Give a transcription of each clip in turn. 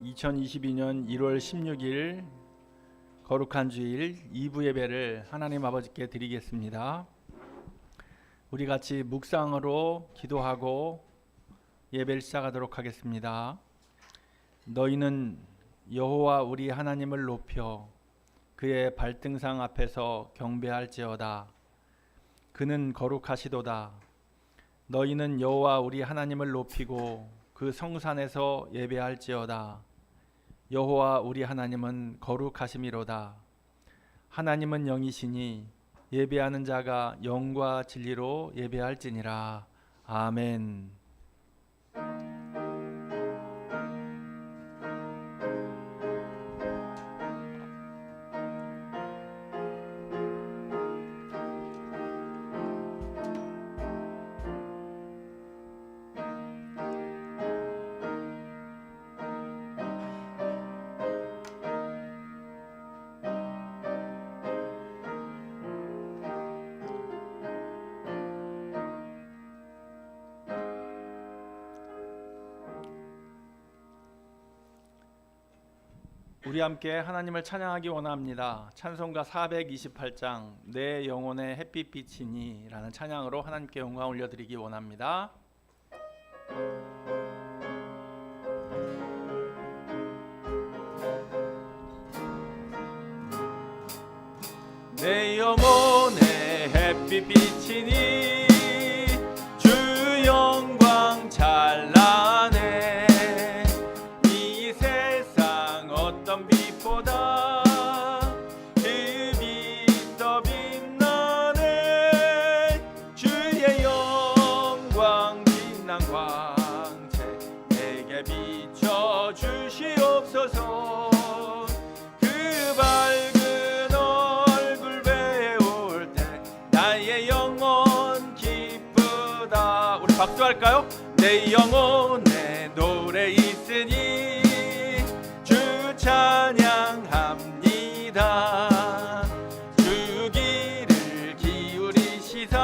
2022년 1월 16일 거룩한 주일 2부 예배를 하나님 아버지께 드리겠습니다. 우리 같이 묵상으로 기도하고 예배를 시작하도록 하겠습니다. 너희는 여호와 우리 하나님을 높여 그의 발등상 앞에서 경배할지어다. 그는 거룩하시도다. 너희는 여호와 우리 하나님을 높이고 그 성산에서 예배할지어다. 여호와 우리 하나님은 거룩하심이로다. 하나님은 영이시니 예배하는 자가 영과 진리로 예배할지니라. 아멘. 우리 함께 하나님을 찬양하기 원합니다. 찬송가 428장 내 영혼의 햇빛빛이니 라는 찬양으로 하나님께 영광 올려드리기 원합니다. 내 영혼의 햇빛빛이니 주 영광 찬란해. 이 세상 어떤 빛보다 그 빛 더 빛나네. 주의 영광 빛난 광채 내게 비춰 주시옵소서. 그 밝은 얼굴 배울 때 나의 영혼 기쁘다. 우리 박수할까요? 내 영혼에 노래 있으니 주 찬양합니다. 주 길을 기울이시사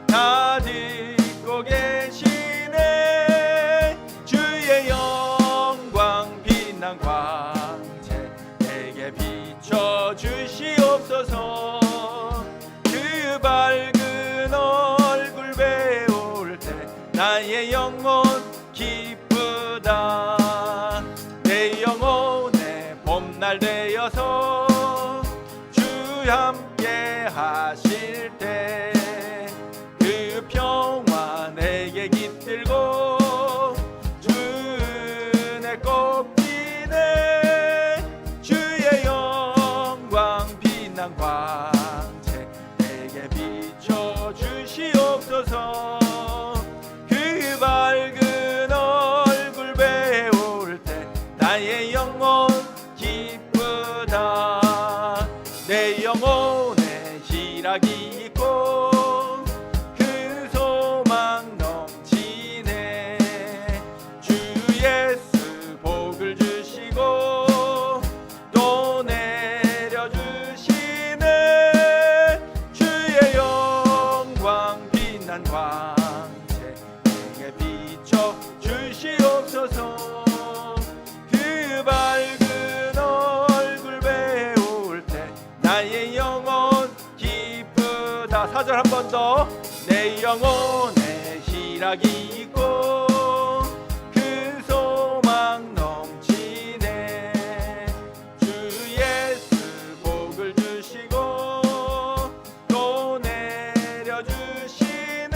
다 듣고 계시네. 주의 영광 빛난 광채 내게 비춰 주시옵소서. 그 밝은 얼굴 배울 때 나의 영혼 기쁘다. 내 영혼의 봄날 되어서 주 함께 하실 때 그 평화 내게 깃들고 주 은혜 꽃피네. 주의 영광 빛난 광채 내게 비춰 주시옵소서. 그 밝은 얼굴 배울 때 나의 영혼 기쁘다. 내 영혼에 희락이 있고 큰 소망 넘치네. 주 예수 복을 주시고 또 내려주시네. 주의 영광 빛난 광채 내게 비춰 주시옵소서. 그 밝은 얼굴 배울 때 나의 영혼 기쁘다. 4절 한 번 더. 내 영혼에 희락이 있고 큰 소망 넘치네. 주 예수 복을 주시고 또 내려주시네.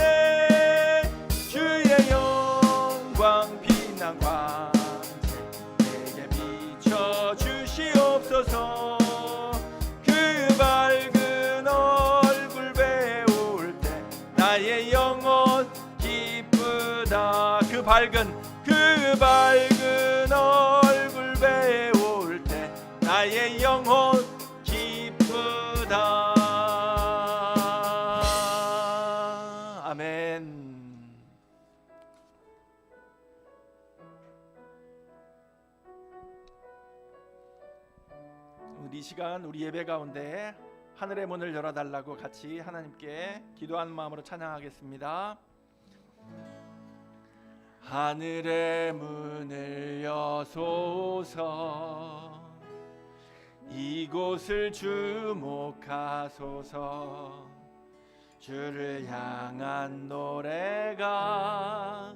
주의 영광 빛난 광채 내게 비춰 주시옵소서. 그 밝은 얼굴 배울 때 나의 영혼 기쁘다. 그 밝은 얼굴 배울 때 나의 영혼 기쁘다. 아멘. 이 시간 우리 예배 가운데 하늘의 문을 열어달라고 같이 하나님께 기도하는 마음으로 찬양하겠습니다. 하늘의 문을 여소서. 이곳을 주목하소서. 주를 향한 노래가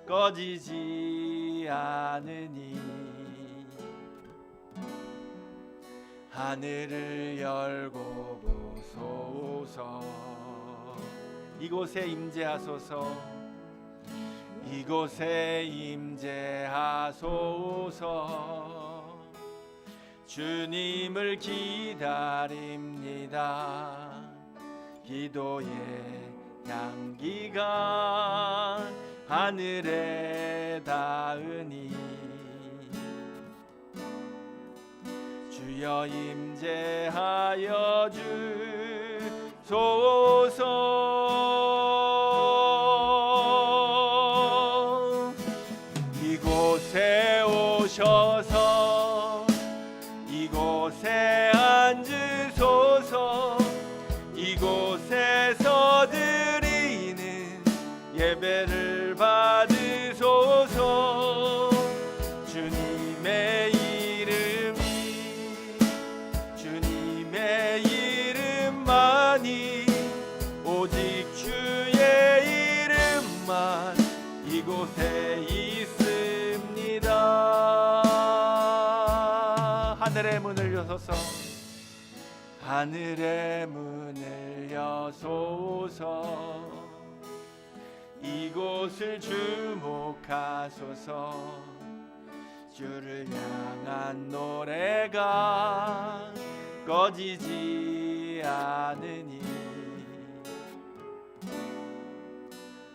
꺼지지 않으니 하늘을 열고 보소서. 이곳에 임재하소서. 이곳에 임재하소서. 주님을 기다립니다. 기도의 향기가 하늘에 닿으니 주여 임재하여 주소서. 이곳에 오셔서 이곳에 앉으소서. 이곳에서 드리는 예배를 받으소서. 주님의 이름만이 오직 주의 이름만 이곳에 있습니다. 하늘의 문을 여소서. 하늘의 문을 여소서. 이곳을 주목하소서. 주를 향한 노래가 꺼지지 않으니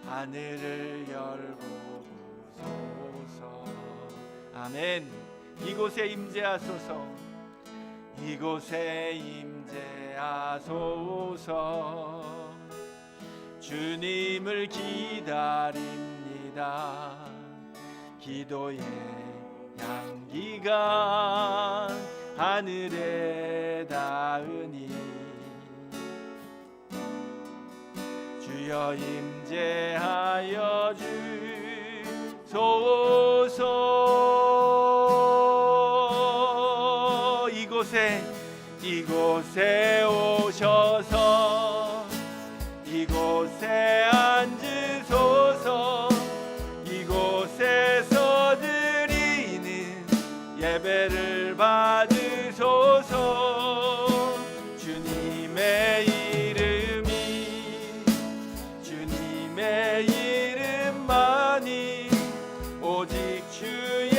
하늘을 열고 보소서. 아멘. 이곳에 임재하소서. 이곳에 임재하소서. 주님을 기다립니다. 기도의 향기가 하늘에 닿으니 주여 임재하여 주소서. 이곳에 오셔서 이곳에 앉으소서. 이곳에서 드리는 예배를 받으소서. 주님의 이름만이 오직 주의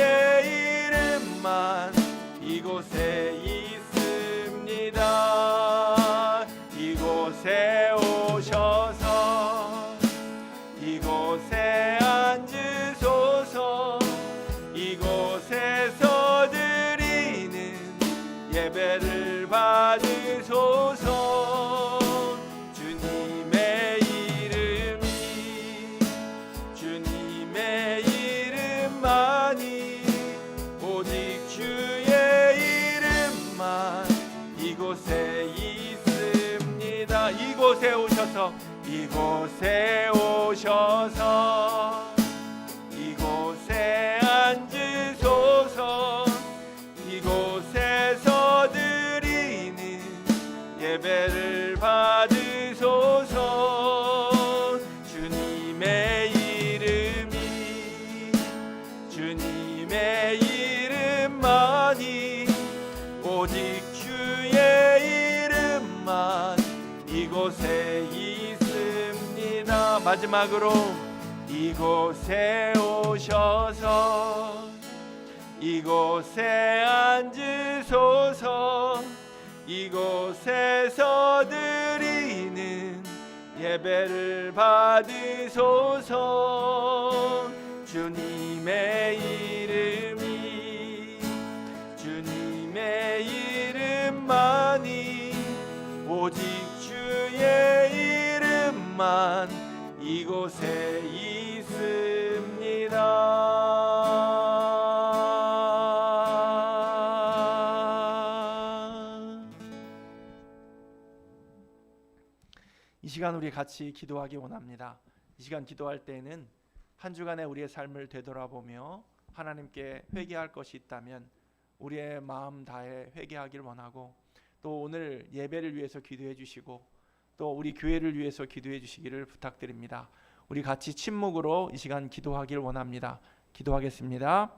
이름만 이곳에 있습니다. 이곳에 오셔서 이곳에 앉으소서. 이곳에서 드리는 예배를 받으소서. 주님의 이름만이 오직 주의 이름만 이곳에 있습니다. 이곳에 오셔서 이곳에 앉으소서. 이곳에서 드리는 예배를 받으소서. 주님의 이름만이 오직 주의 이름만 이곳에 있습니다. 마지막으로 이곳에 오셔서 이곳에 앉으소서. 이곳에서 드리는 예배를 받으소서. 주님의 이름만이 오직 주의 이름만 이곳에 있습니다. 이 시간 우리 같이 기도하기 원합니다. 이 시간 기도할 때에는 한 주간의 우리의 삶을 되돌아보며 하나님께 회개할 것이 있다면 우리의 마음 다해 회개하길 원하고, 또 오늘 예배를 위해서 기도해 주시고 또 우리 교회를 위해서 기도해 주시기를 부탁드립니다. 우리 같이 침묵으로 이 시간 기도하길 원합니다. 기도하겠습니다.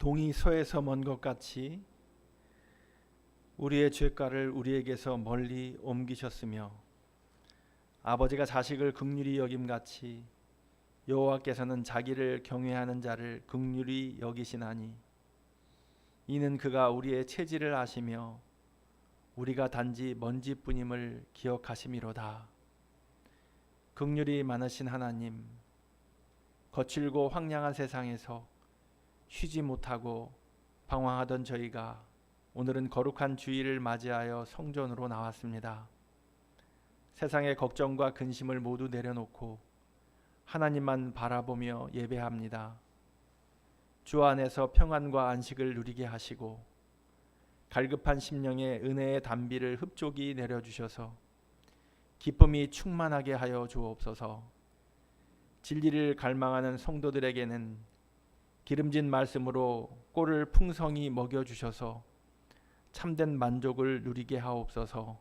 동이 서에서 먼 것 같이 우리의 죄가를 우리에게서 멀리 옮기셨으며, 아버지가 자식을 긍휼히 여김같이 여호와께서는 자기를 경외하는 자를 긍휼히 여기시나니, 이는 그가 우리의 체질을 아시며 우리가 단지 먼지뿐임을 기억하심이로다. 긍휼이 많으신 하나님, 거칠고 황량한 세상에서 쉬지 못하고 방황하던 저희가 오늘은 거룩한 주일을 맞이하여 성전으로 나왔습니다. 세상의 걱정과 근심을 모두 내려놓고 하나님만 바라보며 예배합니다. 주 안에서 평안과 안식을 누리게 하시고 갈급한 심령에 은혜의 단비를 흡족히 내려주셔서 기쁨이 충만하게 하여 주옵소서. 진리를 갈망하는 성도들에게는 기름진 말씀으로 꼴을 풍성히 먹여주셔서 참된 만족을 누리게 하옵소서.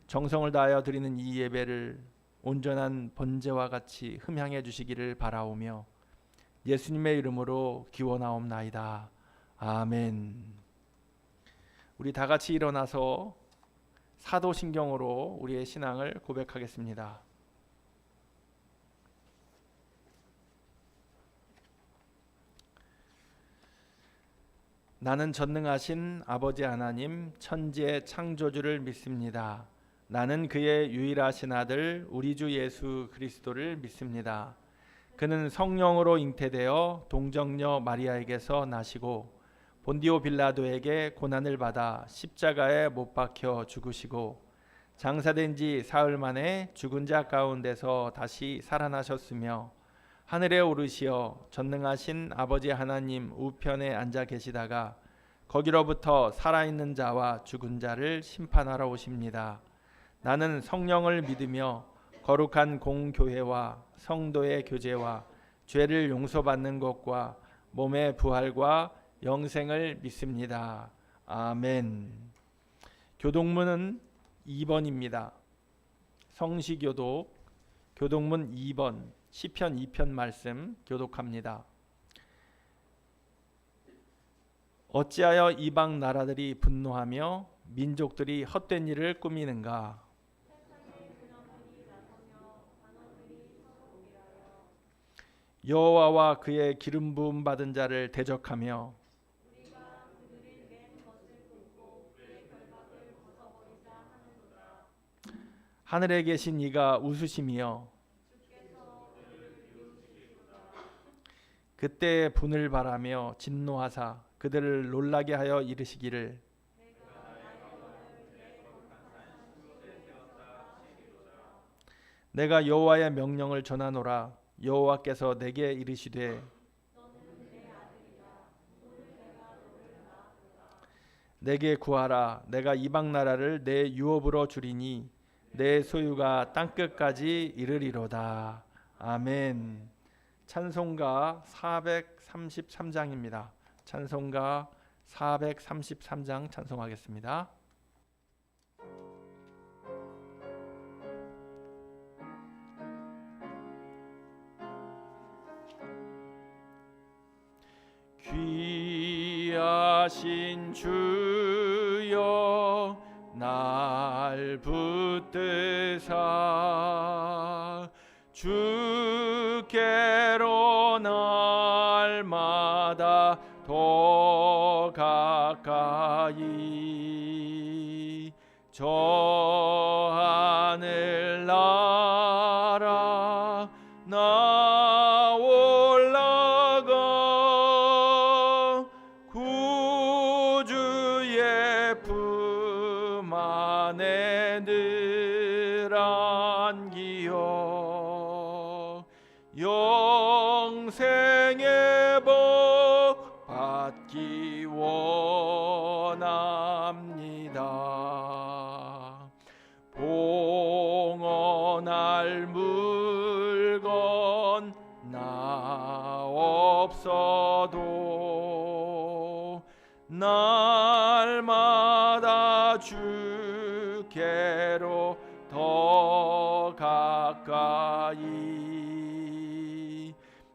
정성을 다하여 드리는 이 예배를 온전한 번제와 같이 흠향해 주시기를 바라오며 예수님의 이름으로 기원하옵나이다. 아멘. 우리 다 같이 일어나서 사도신경으로 우리의 신앙을 고백하겠습니다. 나는 전능하신 아버지 하나님 천지의 창조주를 믿습니다. 나는 그의 유일하신 아들 우리 주 예수 그리스도를 믿습니다. 그는 성령으로 잉태되어 동정녀 마리아에게서 나시고 본디오 빌라도에게 고난을 받아 십자가에 못 박혀 죽으시고 장사된 지 사흘 만에 죽은 자 가운데서 다시 살아나셨으며 하늘에 오르시어 전능하신 아버지 하나님 우편에 앉아 계시다가 거기로부터 살아있는 자와 죽은 자를 심판하러 오십니다. 나는 성령을 믿으며 거룩한 공교회와 성도의 교제와 죄를 용서받는 것과 몸의 부활과 영생을 믿습니다. 아멘. 교독문은 2번입니다. 성시교독 교독문 2번 시편 2편 말씀 교독합니다. 어찌하여 이방 나라들이 분노하며 민족들이 헛된 일을 꾸미는가? 여호와와 그의 기름 부음 받은 자를 대적하며 하늘에 계신 이가 웃으시며 그때 분을 바라며 진노하사 그들을 놀라게 하여 이르시기를 내가 여호와의 명령을 전하노라. 여호와께서 내게 이르시되 내게 구하라. 내가 이방 나라를 내 유업으로 주리니 내 소유가 땅끝까지 이르리로다. 아멘. 찬송가 433장입니다. 찬송가 433장 찬송하겠습니다. 귀하신 주여 날 붙드사 주께로 날마다 더 가까이 저 하늘 나라 나 올라가 구주의 품 안에 늘 안기어 영생의 복 받기 원합니다. 봉헌할 물건 나 없어도 날마다 주께로 더 가까이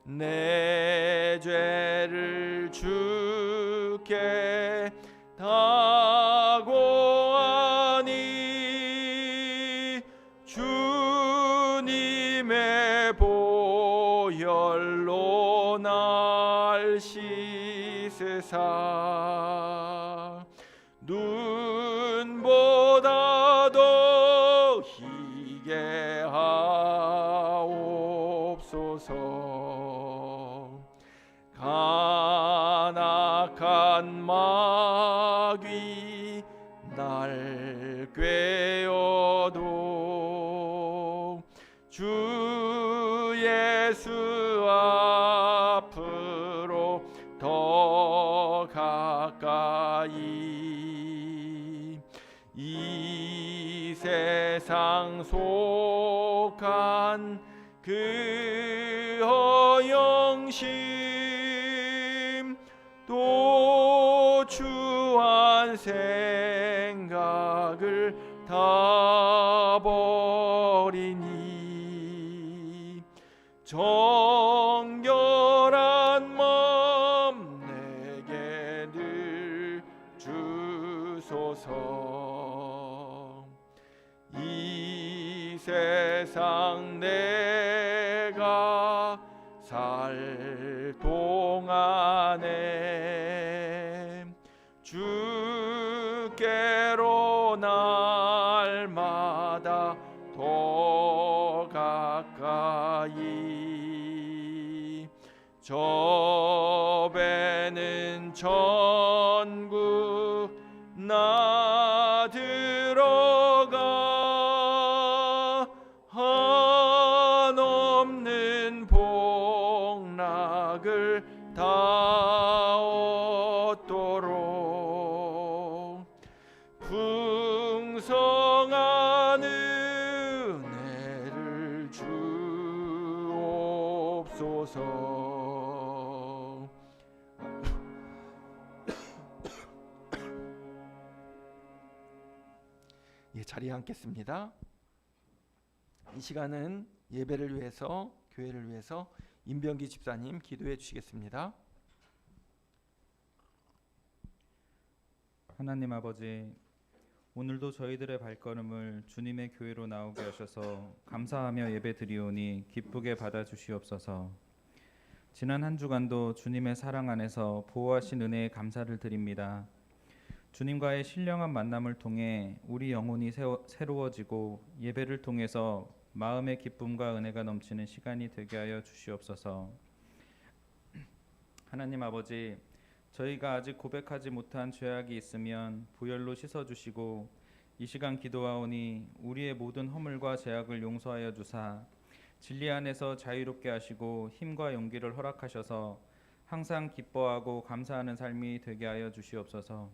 내 죄를 주께 다 고하니 주님의 보혈로 날 씻으사 눈보다 더 희게 하옵소서. 간악한 마귀 날 꾀어도 주 예수 앞으로 더 가까이 이 세상 속한 그 허영심 또 추한 생각을 다 버리니 정결한 마음 내게 늘 주소서. 이 세상 내가 살 동안에 주께로 날마다 더 가까이 저 배는 천국 나 들어가 한없는 복락을 다 얻도록 풍성한 은혜를 주옵소서. 예, 자리에 앉겠습니다. 이 시간은 예배를 위해서, 교회를 위해서 임병기 집사님 기도해 주시겠습니다. 하나님 아버지, 오늘도 저희들의 발걸음을 주님의 교회로 나오게 하셔서 감사하며 예배드리오니 기쁘게 받아주시옵소서. 지난 한 주간도 주님의 사랑 안에서 보호하신 은혜에 감사를 드립니다. 주님과의 신령한 만남을 통해 우리 영혼이 새로워지고 예배를 통해서 마음의 기쁨과 은혜가 넘치는 시간이 되게 하여 주시옵소서. 하나님 아버지, 저희가 아직 고백하지 못한 죄악이 있으면 보혈로 씻어주시고 이 시간 기도하오니 우리의 모든 허물과 죄악을 용서하여 주사 진리 안에서 자유롭게 하시고 힘과 용기를 허락하셔서 항상 기뻐하고 감사하는 삶이 되게 하여 주시옵소서.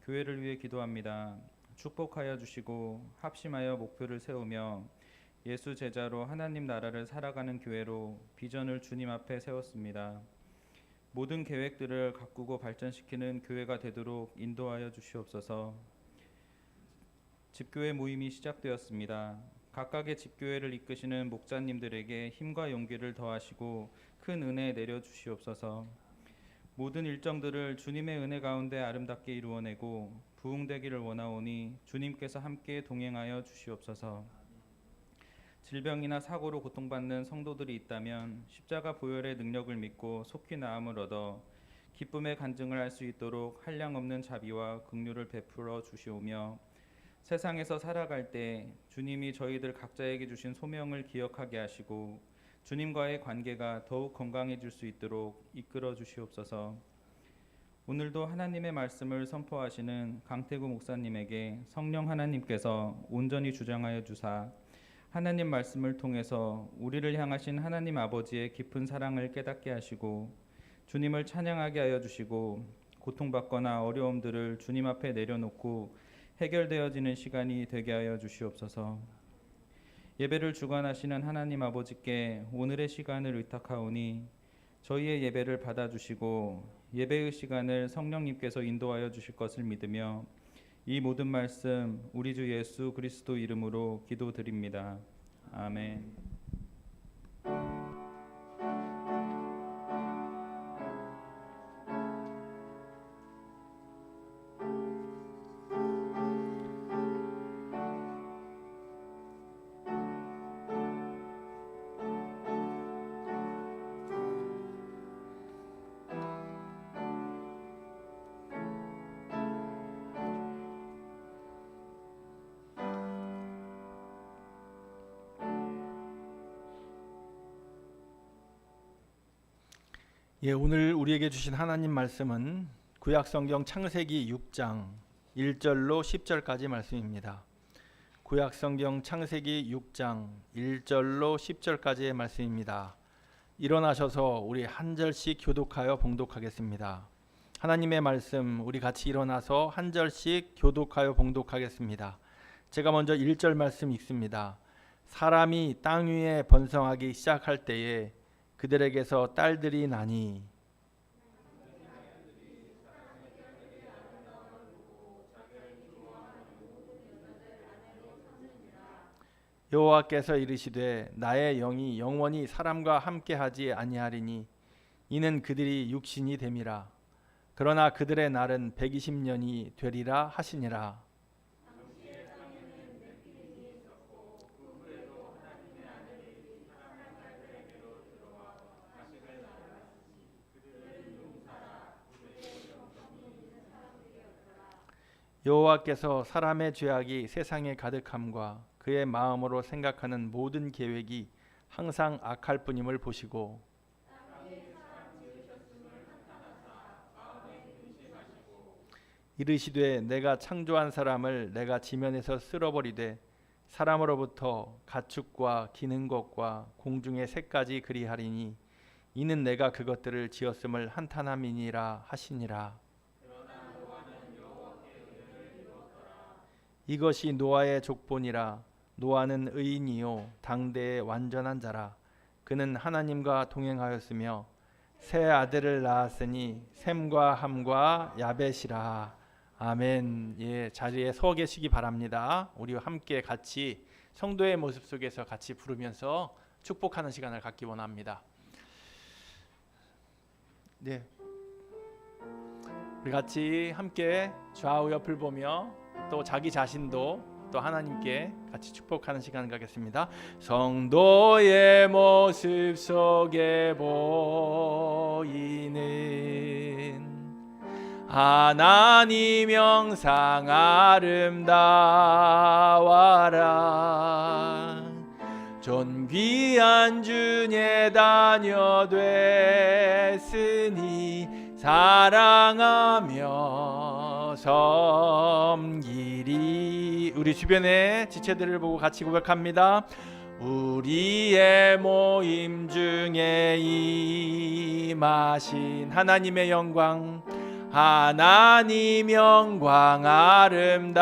교회를 위해 기도합니다. 축복하여 주시고 합심하여 목표를 세우며 예수 제자로 하나님 나라를 살아가는 교회로 비전을 주님 앞에 세웠습니다. 모든 계획들을 가꾸고 발전시키는 교회가 되도록 인도하여 주시옵소서. 집교회 모임이 시작되었습니다. 각각의 집교회를 이끄시는 목자님들에게 힘과 용기를 더하시고 큰 은혜 내려 주시옵소서. 모든 일정들을 주님의 은혜 가운데 아름답게 이루어내고 부흥되기를 원하오니 주님께서 함께 동행하여 주시옵소서. 질병이나 사고로 고통받는 성도들이 있다면 십자가 보혈의 능력을 믿고 속히 나음을 얻어 기쁨의 간증을 할 수 있도록 한량없는 자비와 긍휼을 베풀어 주시오며 세상에서 살아갈 때 주님이 저희들 각자에게 주신 소명을 기억하게 하시고 주님과의 관계가 더욱 건강해질 수 있도록 이끌어 주시옵소서. 오늘도 하나님의 말씀을 선포하시는 강태구 목사님에게 성령 하나님께서 온전히 주장하여 주사 하나님 말씀을 통해서 우리를 향하신 하나님 아버지의 깊은 사랑을 깨닫게 하시고 주님을 찬양하게 하여 주시고 고통받거나 어려움들을 주님 앞에 내려놓고 해결되어지는 시간이 되게 하여 주시옵소서. 예배를 주관하시는 하나님 아버지께 오늘의 시간을 의탁하오니 저희의 예배를 받아주시고 예배의 시간을 성령님께서 인도하여 주실 것을 믿으며 이 모든 말씀 우리 주 예수 그리스도 이름으로 기도드립니다. 아멘. 오늘 우리에게 주신 하나님 말씀은 구약성경 창세기 6장 1절로 10절까지 말씀입니다. 구약성경 창세기 6장 1절로 10절까지의 말씀입니다. 일어나셔서 우리 한 절씩 교독하여 봉독하겠습니다. 하나님의 말씀 우리 같이 일어나서 한 절씩 교독하여 봉독하겠습니다. 제가 먼저 1절 말씀 읽습니다. 사람이 땅 위에 번성하기 시작할 때에 그들에게서 딸들이 나니 여호와께서 이르시되 나의 영이 영원히 사람과 함께하지 아니하리니 이는 그들이 육신이 됨이라. 그러나 그들의 날은 120년이 되리라 하시니라. 여호와께서 사람의 죄악이 세상에 가득함과 그의 마음으로 생각하는 모든 계획이 항상 악할 뿐임을 보시고 이르시되 내가 창조한 사람을 내가 지면에서 쓸어버리되 사람으로부터 가축과 기는 것과 공중의 새까지 그리하리니 이는 내가 그것들을 지었음을 한탄함이니라 하시니라. 이것이 노아의 족본이라. 노아는 의인이요 당대의 완전한 자라. 그는 하나님과 동행하였으며 세 아들을 낳았으니 셈과 함과 야벳이라. 아멘. 자리에 서 계시기 바랍니다. 우리와 함께 같이 성도의 모습 속에서 같이 부르면서 축복하는 시간을 갖기 원합니다. 우리 같이 함께 좌우 옆을 보며 또 자기 자신도 또 하나님께 같이 축복하는 시간을 갖겠습니다. 성도의 모습 속에 보이는 하나님 형상 아름다워라. 존귀한 주의 자녀 됐으니 사랑하며 섬기리. 우리 주변의 지체들을 보고 같이 고백합니다. 우리의 모임 중에 임하신 하나님의 영광, 하나님 영광 아름다워라.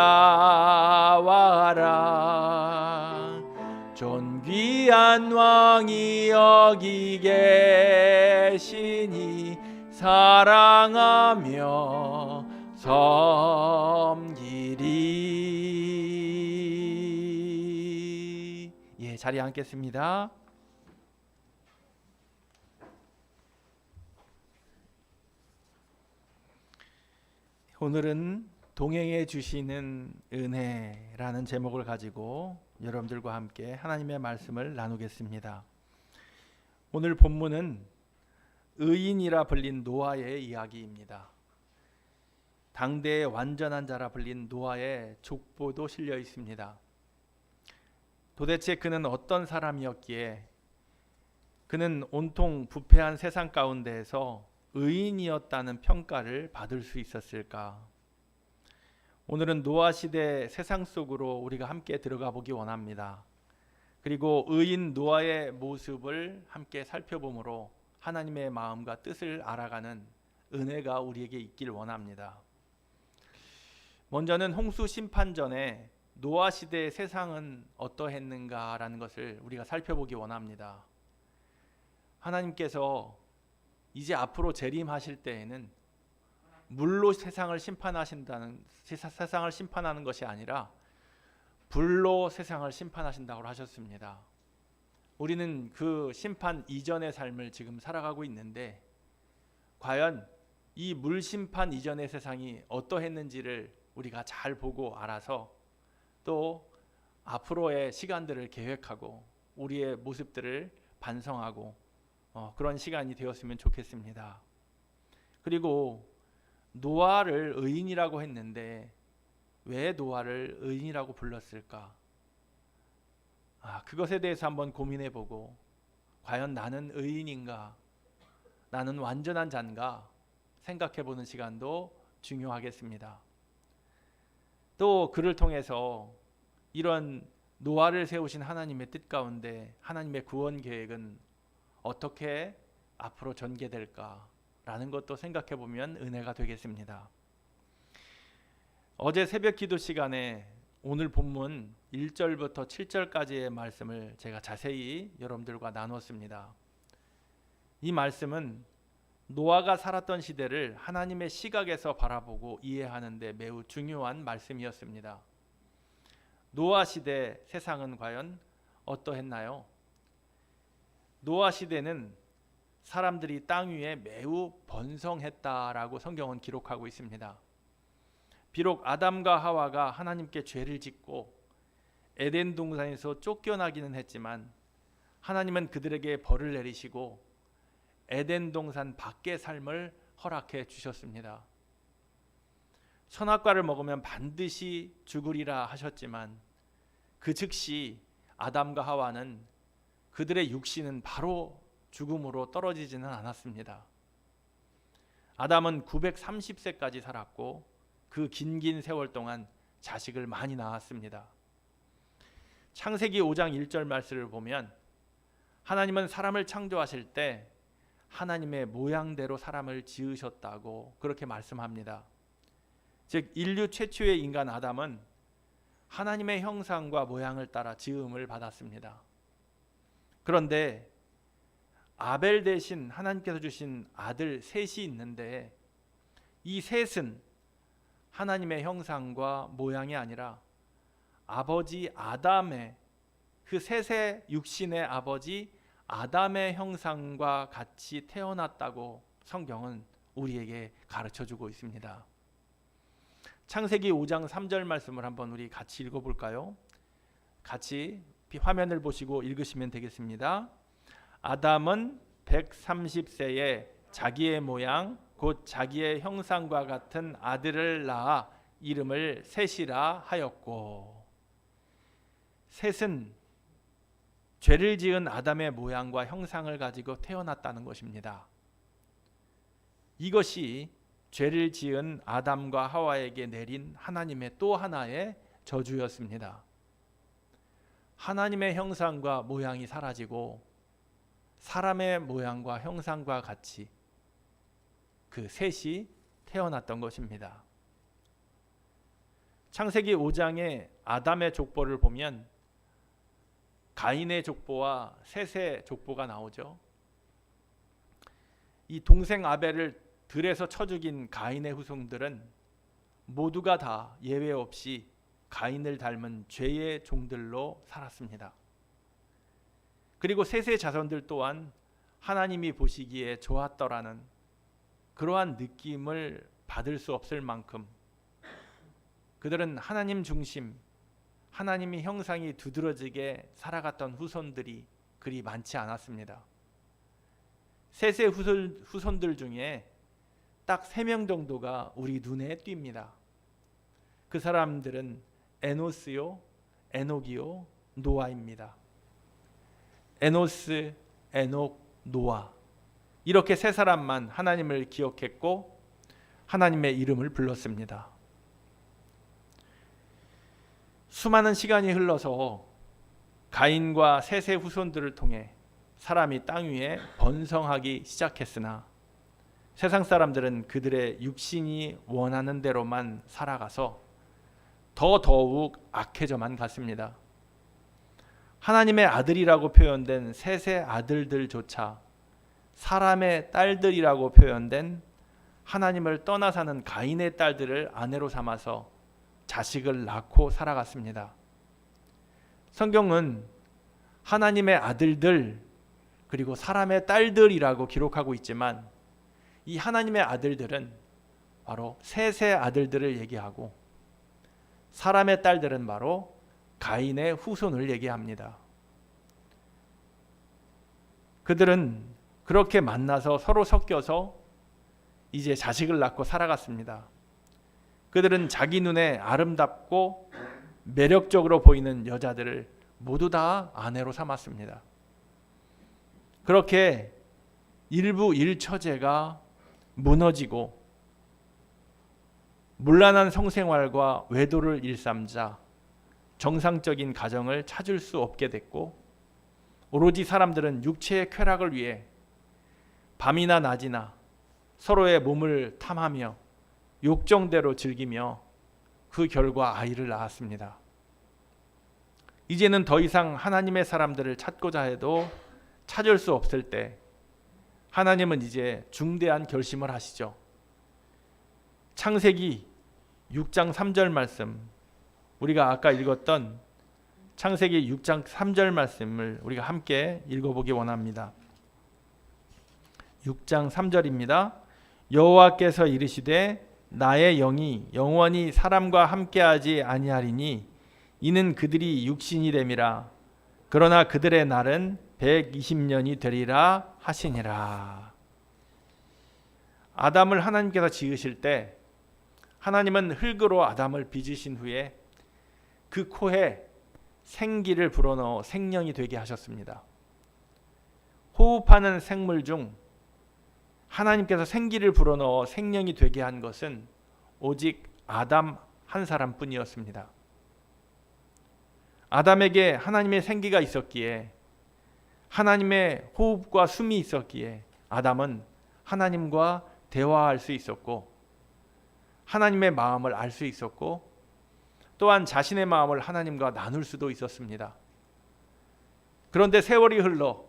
존귀한 왕이 여기 계시니 사랑하며 섬기리. 예, 자리에 앉겠습니다. 오늘은 동행해 주시는 은혜라는 제목을 가지고 여러분들과 함께 하나님의 말씀을 나누겠습니다. 오늘 본문은 의인이라 불린 노아의 이야기입니다. 당대의 완전한 자라 불린 노아의 족보도 실려 있습니다. 도대체 그는 어떤 사람이었기에 그는 온통 부패한 세상 가운데에서 의인이었다는 평가를 받을 수 있었을까? 오늘은 노아 시대 세상 속으로 우리가 함께 들어가 보기 원합니다. 그리고 의인 노아의 모습을 함께 살펴보므로 하나님의 마음과 뜻을 알아가는 은혜가 우리에게 있길 원합니다. 먼저는 홍수 심판 전에 노아 시대의 세상은 어떠했는가라는 것을 우리가 살펴보기 원합니다. 하나님께서 이제 앞으로 재림하실 때에는 물로 세상을 심판하는 것이 아니라 불로 세상을 심판하신다고 하셨습니다. 우리는 그 심판 이전의 삶을 지금 살아가고 있는데 과연 이 물 심판 이전의 세상이 어떠했는지를 우리가 잘 보고 알아서 또 앞으로의 시간들을 계획하고 우리의 모습들을 반성하고 그런 시간이 되었으면 좋겠습니다. 그리고 노아를 의인이라고 했는데 왜 노아를 의인이라고 불렀을까? 그것에 대해서 한번 고민해보고 과연 나는 의인인가? 나는 완전한 자인가? 생각해보는 시간도 중요하겠습니다. 또 그를 통해서 이런 노아를 세우신 하나님의 뜻 가운데 하나님의 구원 계획은 어떻게 앞으로 전개될까라는 것도 생각해 보면 은혜가 되겠습니다. 어제 새벽 기도 시간에 오늘 본문 1절부터 7절까지의 말씀을 제가 자세히 여러분들과 나눴습니다. 이 말씀은 노아가 살았던 시대를 하나님의 시각에서 바라보고 이해하는 데 매우 중요한 말씀이었습니다. 노아 시대 세상은 과연 어떠했나요? 노아 시대는 사람들이 땅 위에 매우 번성했다라고 성경은 기록하고 있습니다. 비록 아담과 하와가 하나님께 죄를 짓고 에덴 동산에서 쫓겨나기는 했지만 하나님은 그들에게 벌을 내리시고 에덴 동산 밖의 삶을 허락해 주셨습니다. 선악과를 먹으면 반드시 죽으리라 하셨지만 그 즉시 아담과 하와는 그들의 육신은 바로 죽음으로 떨어지지는 않았습니다. 아담은 930세까지 살았고 그 긴 세월 동안 자식을 많이 낳았습니다. 창세기 5장 1절 말씀을 보면 하나님은 사람을 창조하실 때 하나님의 모양대로 사람을 지으셨다고 그렇게 말씀합니다. 즉 인류 최초의 인간 아담은 하나님의 형상과 모양을 따라 지음을 받았습니다. 그런데 아벨 대신 하나님께서 주신 아들 셋이 있는데 이 셋은 하나님의 형상과 모양이 아니라 아버지 아담의 그 셋의 육신의 아버지 아담의 형상과 같이 태어났다고 성경은 우리에게 가르쳐주고 있습니다. 창세기 5장 3절 말씀을 한번 우리 같이 읽어볼까요? 같이 화면을 보시고 읽으시면 되겠습니다. 아담은 130세에 자기의 모양 곧 자기의 형상과 같은 아들을 낳아 이름을 셋이라 하였고, 셋은 죄를 지은 아담의 모양과 형상을 가지고 태어났다는 것입니다. 이것이 죄를 지은 아담과 하와에게 내린 하나님의 또 하나의 저주였습니다. 하나님의 형상과 모양이 사라지고 사람의 모양과 형상과 같이 그 셋이 태어났던 것입니다. 창세기 5장의 아담의 족보를 보면 가인의 족보와 셋의 족보가 나오죠. 이 동생 아벨을 들에서 쳐 죽인 가인의 후손들은 모두가 다 예외 없이 가인을 닮은 죄의 종들로 살았습니다. 그리고 셋의 자손들 또한 하나님이 보시기에 좋았더라는 그러한 느낌을 받을 수 없을 만큼 그들은 하나님 중심, 하나님의 형상이 두드러지게 살아갔던 후손들이 그리 많지 않았습니다. 셋의 후손들 중에 딱 3명 정도가 우리 눈에 띕니다. 그 사람들은 에노스요, 에녹이요, 노아입니다. 에노스, 에녹, 노아, 이렇게 3사람만 하나님을 기억했고 하나님의 이름을 불렀습니다. 수많은 시간이 흘러서 가인과 셋의 후손들을 통해 사람이 땅 위에 번성하기 시작했으나 세상 사람들은 그들의 육신이 원하는 대로만 살아가서 더욱 악해져만 갔습니다. 하나님의 아들이라고 표현된 셋의 아들들조차 사람의 딸들이라고 표현된 하나님을 떠나 사는 가인의 딸들을 아내로 삼아서 자식을 낳고 살아갔습니다. 성경은 하나님의 아들들 그리고 사람의 딸들이라고 기록하고 있지만 이 하나님의 아들들은 바로 셋의 아들들을 얘기하고 사람의 딸들은 바로 가인의 후손을 얘기합니다. 그들은 그렇게 만나서 서로 섞여서 이제 자식을 낳고 살아갔습니다. 그들은 자기 눈에 아름답고 매력적으로 보이는 여자들을 모두 다 아내로 삼았습니다. 그렇게 일부 일처제가 무너지고 문란한 성생활과 외도를 일삼자 정상적인 가정을 찾을 수 없게 됐고 오로지 사람들은 육체의 쾌락을 위해 밤이나 낮이나 서로의 몸을 탐하며 욕정대로 즐기며 그 결과 아이를 낳았습니다. 이제는 더 이상 하나님의 사람들을 찾고자 해도 찾을 수 없을 때 하나님은 이제 중대한 결심을 하시죠. 창세기 6장 3절 말씀, 우리가 아까 읽었던 창세기 6장 3절 말씀을 우리가 함께 읽어보기 원합니다. 6장 3절입니다. 여호와께서 이르시되 나의 영이 영원히 사람과 함께하지 아니하리니 이는 그들이 육신이 됨이라. 그러나 그들의 날은 120년이 되리라 하시니라. 아담을 하나님께서 지으실 때 하나님은 흙으로 아담을 빚으신 후에 그 코에 생기를 불어넣어 생명이 되게 하셨습니다. 호흡하는 생물 중 하나님께서 생기를 불어넣어 생명이 되게 한 것은 오직 아담 한 사람뿐이었습니다. 아담에게 하나님의 생기가 있었기에 하나님의 호흡과 숨이 있었기에 아담은 하나님과 대화할 수 있었고 하나님의 마음을 알 수 있었고 또한 자신의 마음을 하나님과 나눌 수도 있었습니다. 그런데 세월이 흘러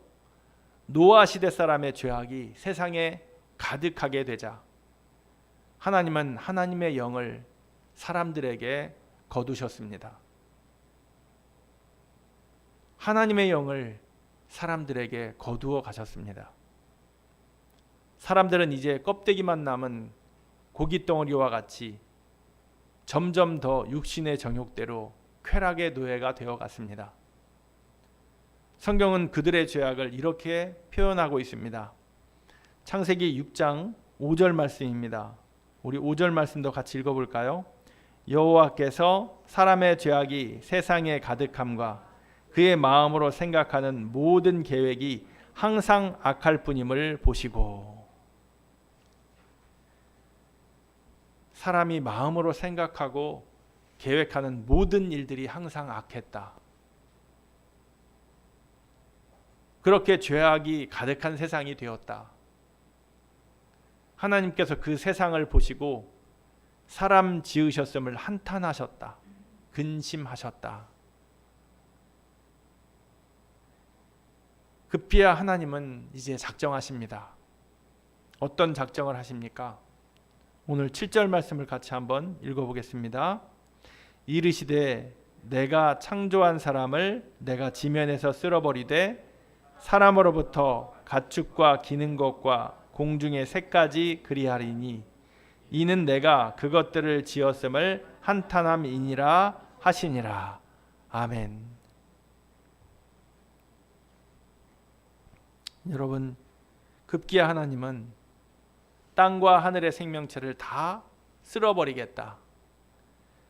노아 시대 사람의 죄악이 세상에 가득하게 되자 하나님은 하나님의 영을 사람들에게 거두셨습니다. 하나님의 영을 사람들에게 거두어 가셨습니다. 사람들은 이제 껍데기만 남은 고깃덩어리와 같이 점점 더 육신의 정욕대로 쾌락의 노예가 되어갔습니다. 성경은 그들의 죄악을 이렇게 표현하고 있습니다. 창세기 6장 5절 말씀입니다. 우리 5절 말씀도 같이 읽어볼까요? 여호와께서 사람의 죄악이 세상에 가득함과 그의 마음으로 생각하는 모든 계획이 항상 악할 뿐임을 보시고. 사람이 마음으로 생각하고 계획하는 모든 일들이 항상 악했다. 그렇게 죄악이 가득한 세상이 되었다. 하나님께서 그 세상을 보시고 사람 지으셨음을 한탄하셨다. 근심하셨다. 급기야 하나님은 이제 작정하십니다. 어떤 작정을 하십니까? 오늘 7절 말씀을 같이 한번 읽어보겠습니다. 이르시되 내가 창조한 사람을 내가 지면에서 쓸어버리되 사람으로부터 가축과 기는 것과 공중의 새까지 그리하리니 이는 내가 그것들을 지었음을 한탄함이니라 하시니라. 아멘. 여러분, 급기야 하나님은 땅과 하늘의 생명체를 다 쓸어버리겠다.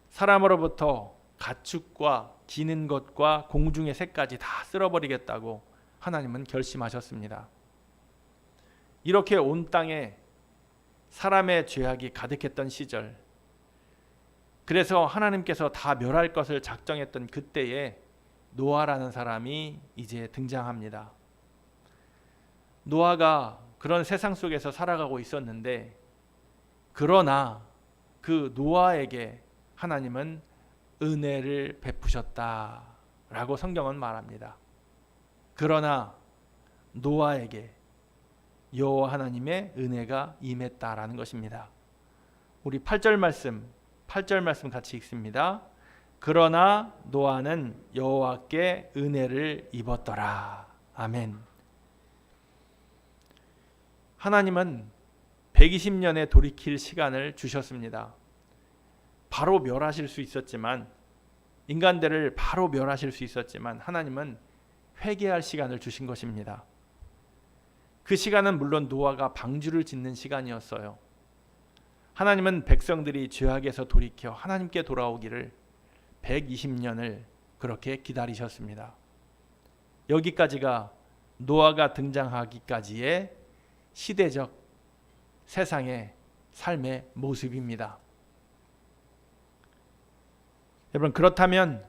사람으로부터 가축과 기는 것과 공중의 새까지 다 쓸어버리겠다고 하나님은 결심하셨습니다. 이렇게 온 땅에 사람의 죄악이 가득했던 시절, 그래서 하나님께서 다 멸할 것을 작정했던 그때에 노아라는 사람이 이제 등장합니다. 노아가 그런 세상 속에서 살아가고 있었는데, 그러나 그 노아에게 하나님은 은혜를 베푸셨다라고 성경은 말합니다. 그러나 노아에게 여호와 하나님의 은혜가 임했다라는 것입니다. 우리 8절 말씀 같이 읽습니다. 그러나 노아는 여호와께 은혜를 입었더라. 아멘. 하나님은 120년의 돌이킬 시간을 주셨습니다. 바로 멸하실 수 있었지만, 인간들을 바로 멸하실 수 있었지만 하나님은 회개할 시간을 주신 것입니다. 그 시간은 물론 노아가 방주를 짓는 시간이었어요. 하나님은 백성들이 죄악에서 돌이켜 하나님께 돌아오기를 120년을 그렇게 기다리셨습니다. 여기까지가 노아가 등장하기까지의 시대적 세상의 삶의 모습입니다. 여러분, 그렇다면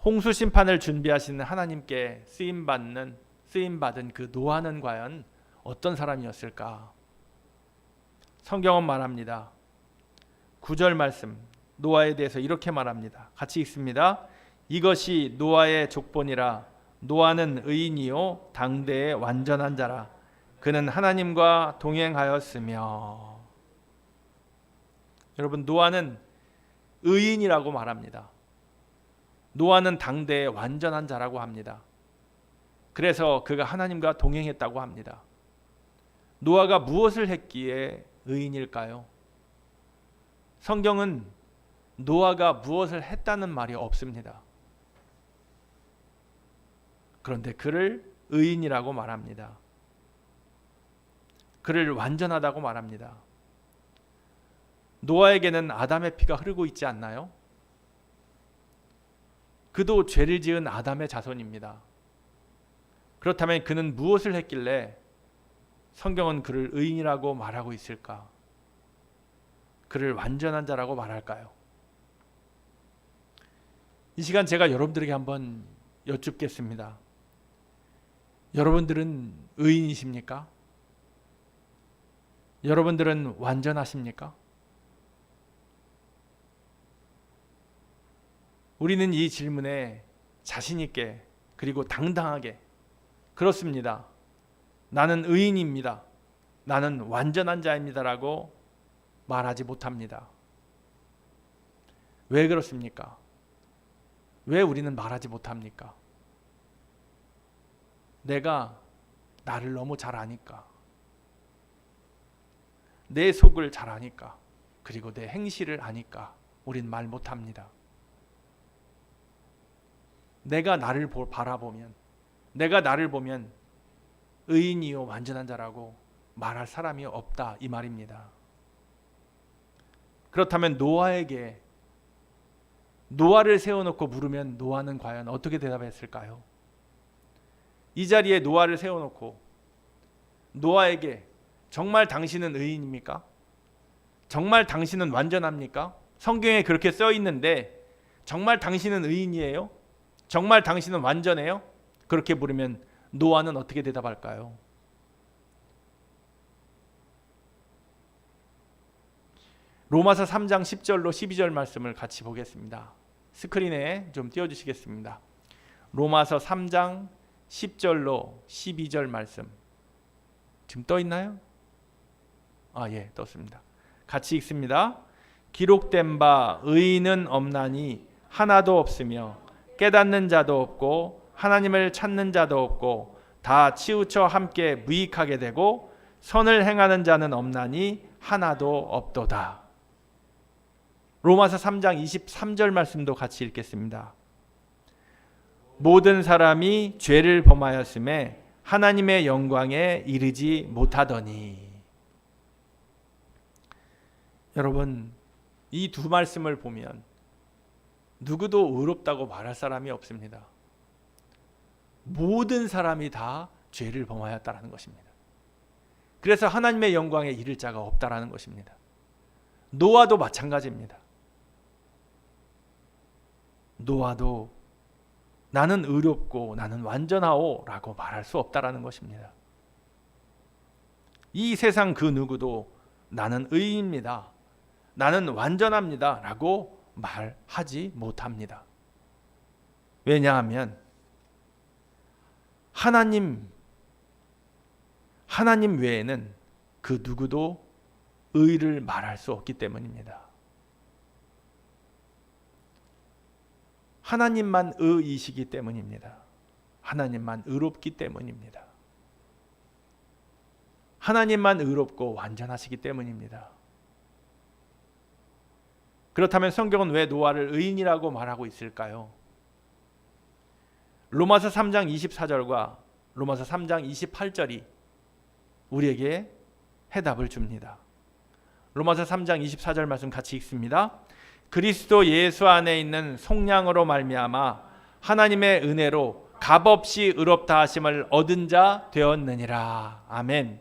홍수 심판을 준비하시는 하나님께 쓰임받은 그 노아는 과연 어떤 사람이었을까? 성경은 말합니다. 9절 말씀, 노아에 대해서 이렇게 말합니다. 같이 읽습니다. 이것이 노아의 족본이라. 노아는 의인이요 당대의 완전한 자라. 그는 하나님과 동행하였으며. 여러분, 노아는 의인이라고 말합니다. 노아는 당대의 완전한 자라고 합니다. 그래서 그가 하나님과 동행했다고 합니다. 노아가 무엇을 했기에 의인일까요? 성경은 노아가 무엇을 했다는 말이 없습니다. 그런데 그를 의인이라고 말합니다. 그를 완전하다고 말합니다. 노아에게는 아담의 피가 흐르고 있지 않나요? 그도 죄를 지은 아담의 자손입니다. 그렇다면 그는 무엇을 했길래 성경은 그를 의인이라고 말하고 있을까? 그를 완전한 자라고 말할까요? 이 시간 제가 여러분들에게 한번 여쭙겠습니다. 여러분들은 의인이십니까? 여러분들은 완전하십니까? 우리는 이 질문에 자신 있게 그리고 당당하게 그렇습니다. 나는 의인입니다. 나는 완전한 자입니다라고 말하지 못합니다. 왜 그렇습니까? 왜 우리는 말하지 못합니까? 내가 나를 너무 잘 아니까. 내 속을 잘 아니까. 그리고 내 행실을 아니까 우린 말 못합니다. 내가 나를 바라보면, 내가 나를 보면 의인이요 완전한 자라고 말할 사람이 없다, 이 말입니다. 그렇다면 노아에게 노아를 세워놓고 물으면 노아는 과연 어떻게 대답했을까요? 이 자리에 노아를 세워놓고 노아에게 정말 당신은 의인입니까? 정말 당신은 완전합니까? 성경에 그렇게 써 있는데 정말 당신은 의인이에요? 정말 당신은 완전해요? 그렇게 물으면 노아는 어떻게 대답할까요? 로마서 3장 10절로 12절 말씀을 같이 보겠습니다. 스크린에 좀 띄워주시겠습니다. 로마서 3장 10절로 12절 말씀 지금 떠 있나요? 예, 떴습니다. 같이 읽습니다. 기록된 바 의인은 없나니 하나도 없으며 깨닫는 자도 없고 하나님을 찾는 자도 없고 다 치우쳐 함께 무익하게 되고 선을 행하는 자는 없나니 하나도 없도다. 로마서 3장 23절 말씀도 같이 읽겠습니다. 모든 사람이 죄를 범하였음에 하나님의 영광에 이르지 못하더니. 여러분, 이 두 말씀을 보면 누구도 의롭다고 말할 사람이 없습니다. 모든 사람이 다 죄를 범하였다라는 것입니다. 그래서 하나님의 영광에 이를 자가 없다라는 것입니다. 노아도 마찬가지입니다. 노아도 나는 의롭고 나는 완전하오 라고 말할 수 없다라는 것입니다. 이 세상 그 누구도 나는 의인입니다, 나는 완전합니다 라고 말하지 못합니다. 왜냐하면 하나님 외에는 그 누구도 의를 말할 수 없기 때문입니다. 하나님만 의이시기 때문입니다. 하나님만 의롭기 때문입니다. 하나님만 의롭고 완전하시기 때문입니다. 그렇다면 성경은 왜 노아를 의인이라고 말하고 있을까요? 로마서 3장 24절과 로마서 3장 28절이 우리에게 해답을 줍니다. 로마서 3장 24절 말씀 같이 읽습니다. 그리스도 예수 안에 있는 속량으로 말미암아 하나님의 은혜로 값없이 의롭다 하심을 얻은 자 되었느니라. 아멘.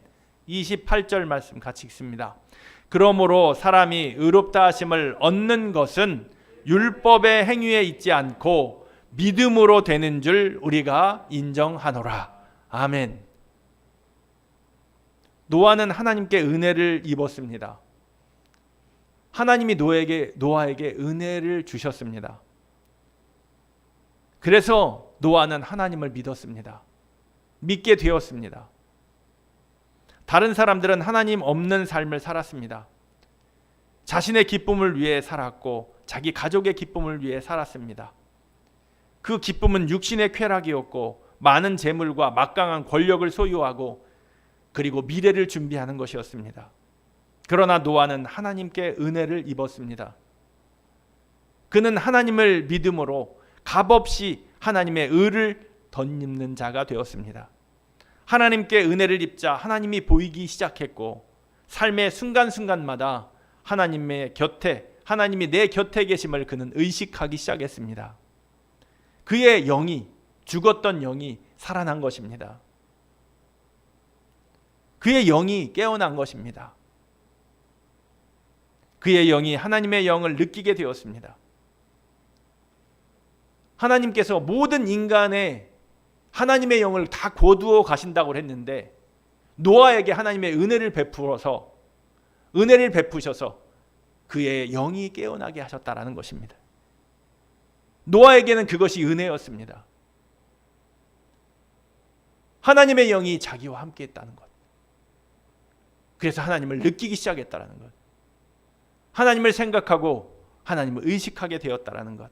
28절 말씀 같이 읽습니다. 그러므로 사람이 의롭다 하심을 얻는 것은 율법의 행위에 있지 않고 믿음으로 되는 줄 우리가 인정하노라. 아멘. 노아는 하나님께 은혜를 입었습니다. 하나님이 노아에게 은혜를 주셨습니다. 그래서 노아는 하나님을 믿었습니다. 믿게 되었습니다. 다른 사람들은 하나님 없는 삶을 살았습니다. 자신의 기쁨을 위해 살았고 자기 가족의 기쁨을 위해 살았습니다. 그 기쁨은 육신의 쾌락이었고 많은 재물과 막강한 권력을 소유하고 그리고 미래를 준비하는 것이었습니다. 그러나 노아는 하나님께 은혜를 입었습니다. 그는 하나님을 믿음으로 값없이 하나님의 의를 덧입는 자가 되었습니다. 하나님께 은혜를 입자 하나님이 보이기 시작했고 삶의 순간순간마다 하나님의 곁에, 하나님이 내 곁에 계심을 그는 의식하기 시작했습니다. 그의 영이, 죽었던 영이 살아난 것입니다. 그의 영이 깨어난 것입니다. 그의 영이 하나님의 영을 느끼게 되었습니다. 하나님께서 모든 인간의 하나님의 영을 다 거두어 가신다고 했는데 노아에게 하나님의 은혜를 베푸셔서 그의 영이 깨어나게 하셨다라는 것입니다. 노아에게는 그것이 은혜였습니다. 하나님의 영이 자기와 함께 했다는 것. 그래서 하나님을 느끼기 시작했다라는 것. 하나님을 생각하고 하나님을 의식하게 되었다라는 것.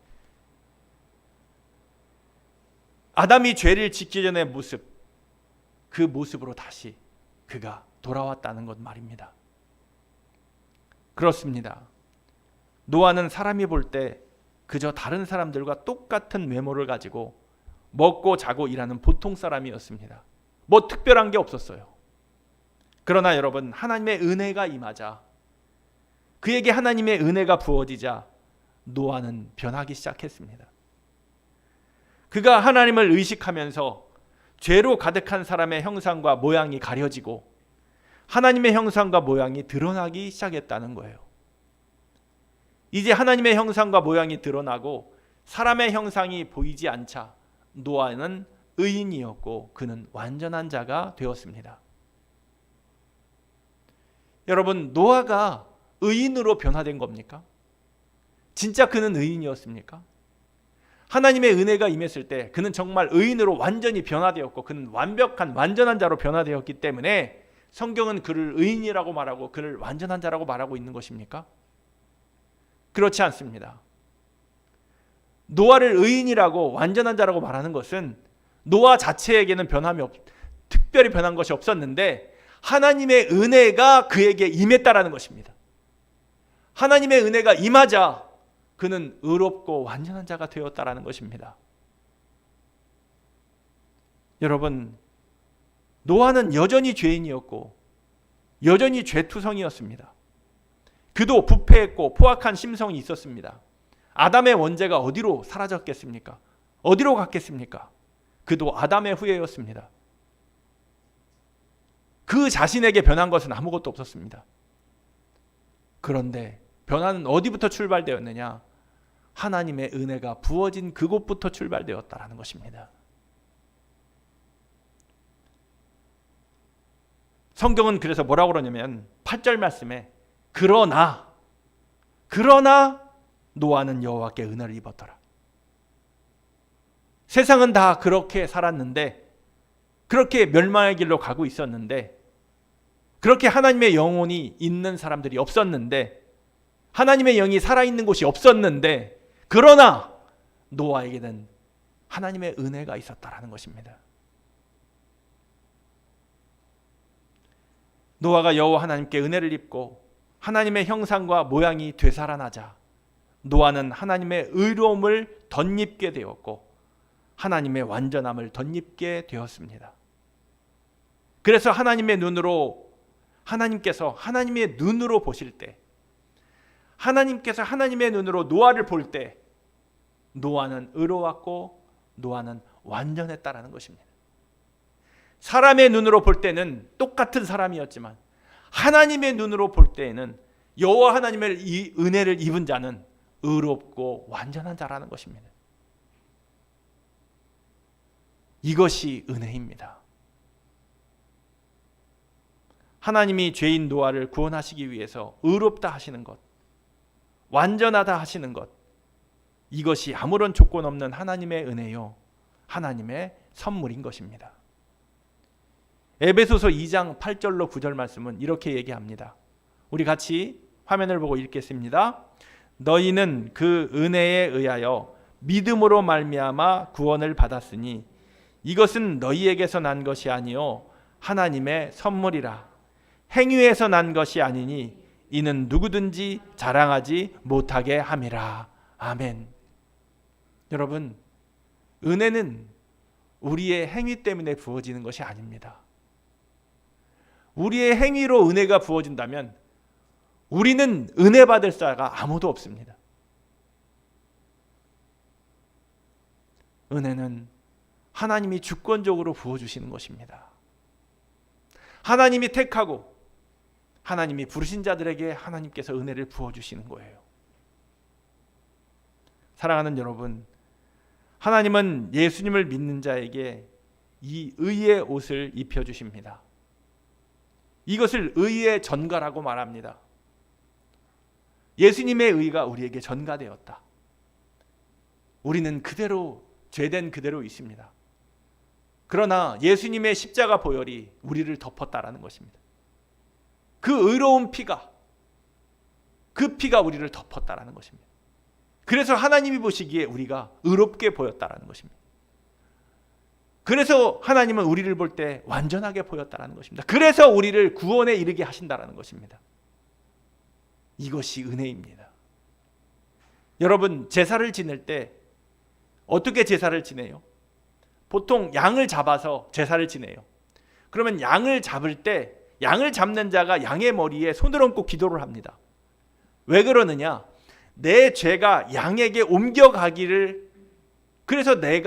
아담이 죄를 짓기 전의 모습, 그 모습으로 다시 그가 돌아왔다는 것 말입니다. 그렇습니다. 노아는 사람이 볼 때 그저 다른 사람들과 똑같은 외모를 가지고 먹고 자고 일하는 보통 사람이었습니다. 뭐 특별한 게 없었어요. 그러나 여러분, 하나님의 은혜가 임하자, 그에게 하나님의 은혜가 부어지자 노아는 변하기 시작했습니다. 그가 하나님을 의식하면서 죄로 가득한 사람의 형상과 모양이 가려지고 하나님의 형상과 모양이 드러나기 시작했다는 거예요. 이제 하나님의 형상과 모양이 드러나고 사람의 형상이 보이지 않자 노아는 의인이었고 그는 완전한 자가 되었습니다. 여러분, 노아가 의인으로 변화된 겁니까? 진짜 그는 의인이었습니까? 하나님의 은혜가 임했을 때 그는 정말 의인으로 완전히 변화되었고 그는 완벽한 완전한 자로 변화되었기 때문에 성경은 그를 의인이라고 말하고 그를 완전한 자라고 말하고 있는 것입니까? 그렇지 않습니다. 노아를 의인이라고 완전한 자라고 말하는 것은 노아 자체에게는 특별히 변한 것이 없었는데 하나님의 은혜가 그에게 임했다라는 것입니다. 하나님의 은혜가 임하자 그는 의롭고 완전한 자가 되었다라는 것입니다. 여러분, 노아는 여전히 죄인이었고 여전히 죄투성이었습니다. 그도 부패했고 포악한 심성이 있었습니다. 아담의 원죄가 어디로 사라졌겠습니까? 어디로 갔겠습니까? 그도 아담의 후예였습니다. 그 자신에게 변한 것은 아무것도 없었습니다. 그런데 변화는 어디부터 출발되었느냐? 하나님의 은혜가 부어진 그곳부터 출발되었다라는 것입니다. 성경은 그래서 뭐라고 그러냐면 8절 말씀에 그러나 노아는 여호와께 은혜를 입었더라. 세상은 다 그렇게 살았는데 그렇게 멸망의 길로 가고 있었는데 그렇게 하나님의 영혼이 있는 사람들이 없었는데 하나님의 영이 살아있는 곳이 없었는데 그러나 노아에게는 하나님의 은혜가 있었다라는 것입니다. 노아가 여호와 하나님께 은혜를 입고 하나님의 형상과 모양이 되살아나자 노아는 하나님의 의로움을 덧입게 되었고 하나님의 완전함을 덧입게 되었습니다. 그래서 하나님께서 하나님의 눈으로 보실 때 하나님께서 하나님의 눈으로 노아를 볼 때 노아는 의로웠고 노아는 완전했다라는 것입니다. 사람의 눈으로 볼 때는 똑같은 사람이었지만 하나님의 눈으로 볼 때에는 여호와 하나님의 이 은혜를 입은 자는 의롭고 완전한 자라는 것입니다. 이것이 은혜입니다. 하나님이 죄인 노아를 구원하시기 위해서 의롭다 하시는 것, 완전하다 하시는 것, 이것이 아무런 조건 없는 하나님의 은혜요, 하나님의 선물인 것입니다. 에베소서 2장 8절로 9절 말씀은 이렇게 얘기합니다. 우리 같이 화면을 보고 읽겠습니다. 너희는 그 은혜에 의하여 믿음으로 말미암아 구원을 받았으니 이것은 너희에게서 난 것이 아니요 하나님의 선물이라. 행위에서 난 것이 아니니 이는 누구든지 자랑하지 못하게 함이라. 아멘. 여러분, 은혜는 우리의 행위 때문에 부어지는 것이 아닙니다. 우리의 행위로 은혜가 부어진다면 우리는 은혜 받을 자가 아무도 없습니다. 은혜는 하나님이 주권적으로 부어주시는 것입니다. 하나님이 택하고 하나님이 부르신 자들에게 하나님께서 은혜를 부어주시는 거예요. 사랑하는 여러분, 하나님은 예수님을 믿는 자에게 이 의의 옷을 입혀주십니다. 이것을 의의 전가라고 말합니다. 예수님의 의가 우리에게 전가되었다. 우리는 그대로 죄된 그대로 있습니다. 그러나 예수님의 십자가 보혈이 우리를 덮었다라는 것입니다. 그 의로운 피가, 그 피가 우리를 덮었다라는 것입니다. 그래서 하나님이 보시기에 우리가 의롭게 보였다라는 것입니다. 그래서 하나님은 우리를 볼 때 완전하게 보였다라는 것입니다. 그래서 우리를 구원에 이르게 하신다라는 것입니다. 이것이 은혜입니다. 여러분, 제사를 지낼 때 어떻게 제사를 지내요? 보통 양을 잡아서 제사를 지내요. 그러면 양을 잡을 때 양을 잡는 자가 양의 머리에 손을 얹고 기도를 합니다. 왜 그러느냐? 내 죄가 양에게 옮겨가기를, 그래서 내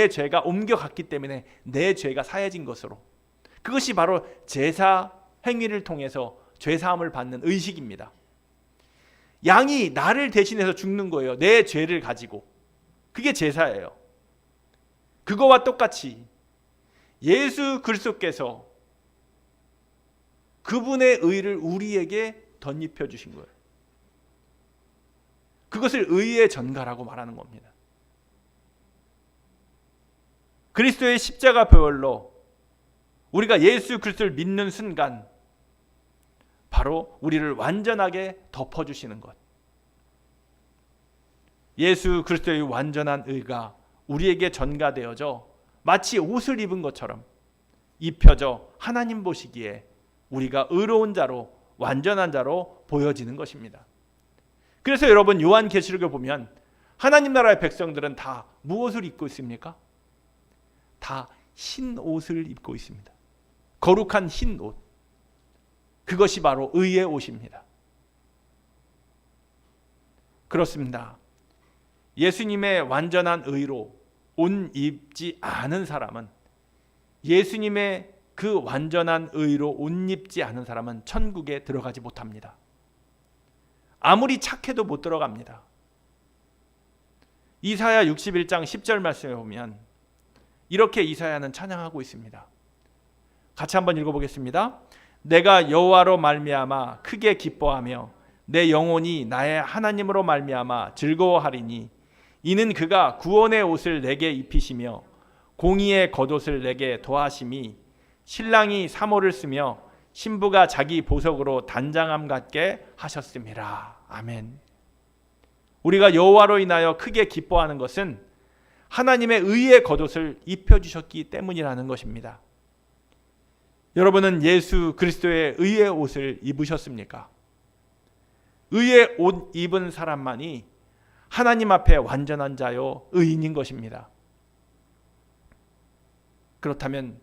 죄가 옮겨갔기 때문에 내 죄가 사해진 것으로, 그것이 바로 제사 행위를 통해서 죄사함을 받는 의식입니다. 양이 나를 대신해서 죽는 거예요. 내 죄를 가지고. 그게 제사예요. 그거와 똑같이 예수 그리스도께서 그분의 의를 우리에게 덧입혀 주신 거예요. 그것을 의의 전가라고 말하는 겁니다. 그리스도의 십자가 보혈로 우리가 예수 그리스도를 믿는 순간 바로 우리를 완전하게 덮어주시는 것. 예수 그리스도의 완전한 의가 우리에게 전가되어져 마치 옷을 입은 것처럼 입혀져 하나님 보시기에 우리가 의로운 자로 완전한 자로 보여지는 것입니다. 그래서 여러분 요한계시록을 보면 하나님 나라의 백성들은 다 무엇을 입고 있습니까? 다 흰 옷을 입고 있습니다. 거룩한 흰 옷. 그것이 바로 의의 옷입니다. 그렇습니다. 예수님의 완전한 의로 옷 입지 않은 사람은, 예수님의 그 완전한 의로 옷 입지 않은 사람은 천국에 들어가지 못합니다. 아무리 착해도 못 들어갑니다. 이사야 61장 10절 말씀에 보면 이렇게 이사야는 찬양하고 있습니다. 같이 한번 읽어보겠습니다. 내가 여호와로 말미암아 크게 기뻐하며 내 영혼이 나의 하나님으로 말미암아 즐거워하리니 이는 그가 구원의 옷을 내게 입히시며 공의의 겉옷을 내게 더하심이 신랑이 사모를 쓰며 신부가 자기 보석으로 단장함 같게 하셨음이라. 아멘. 우리가 여호와로 인하여 크게 기뻐하는 것은 하나님의 의의 겉옷을 입혀주셨기 때문이라는 것입니다. 여러분은 예수 그리스도의 의의 옷을 입으셨습니까? 의의 옷 입은 사람만이 하나님 앞에 완전한 자요 의인인 것입니다. 그렇다면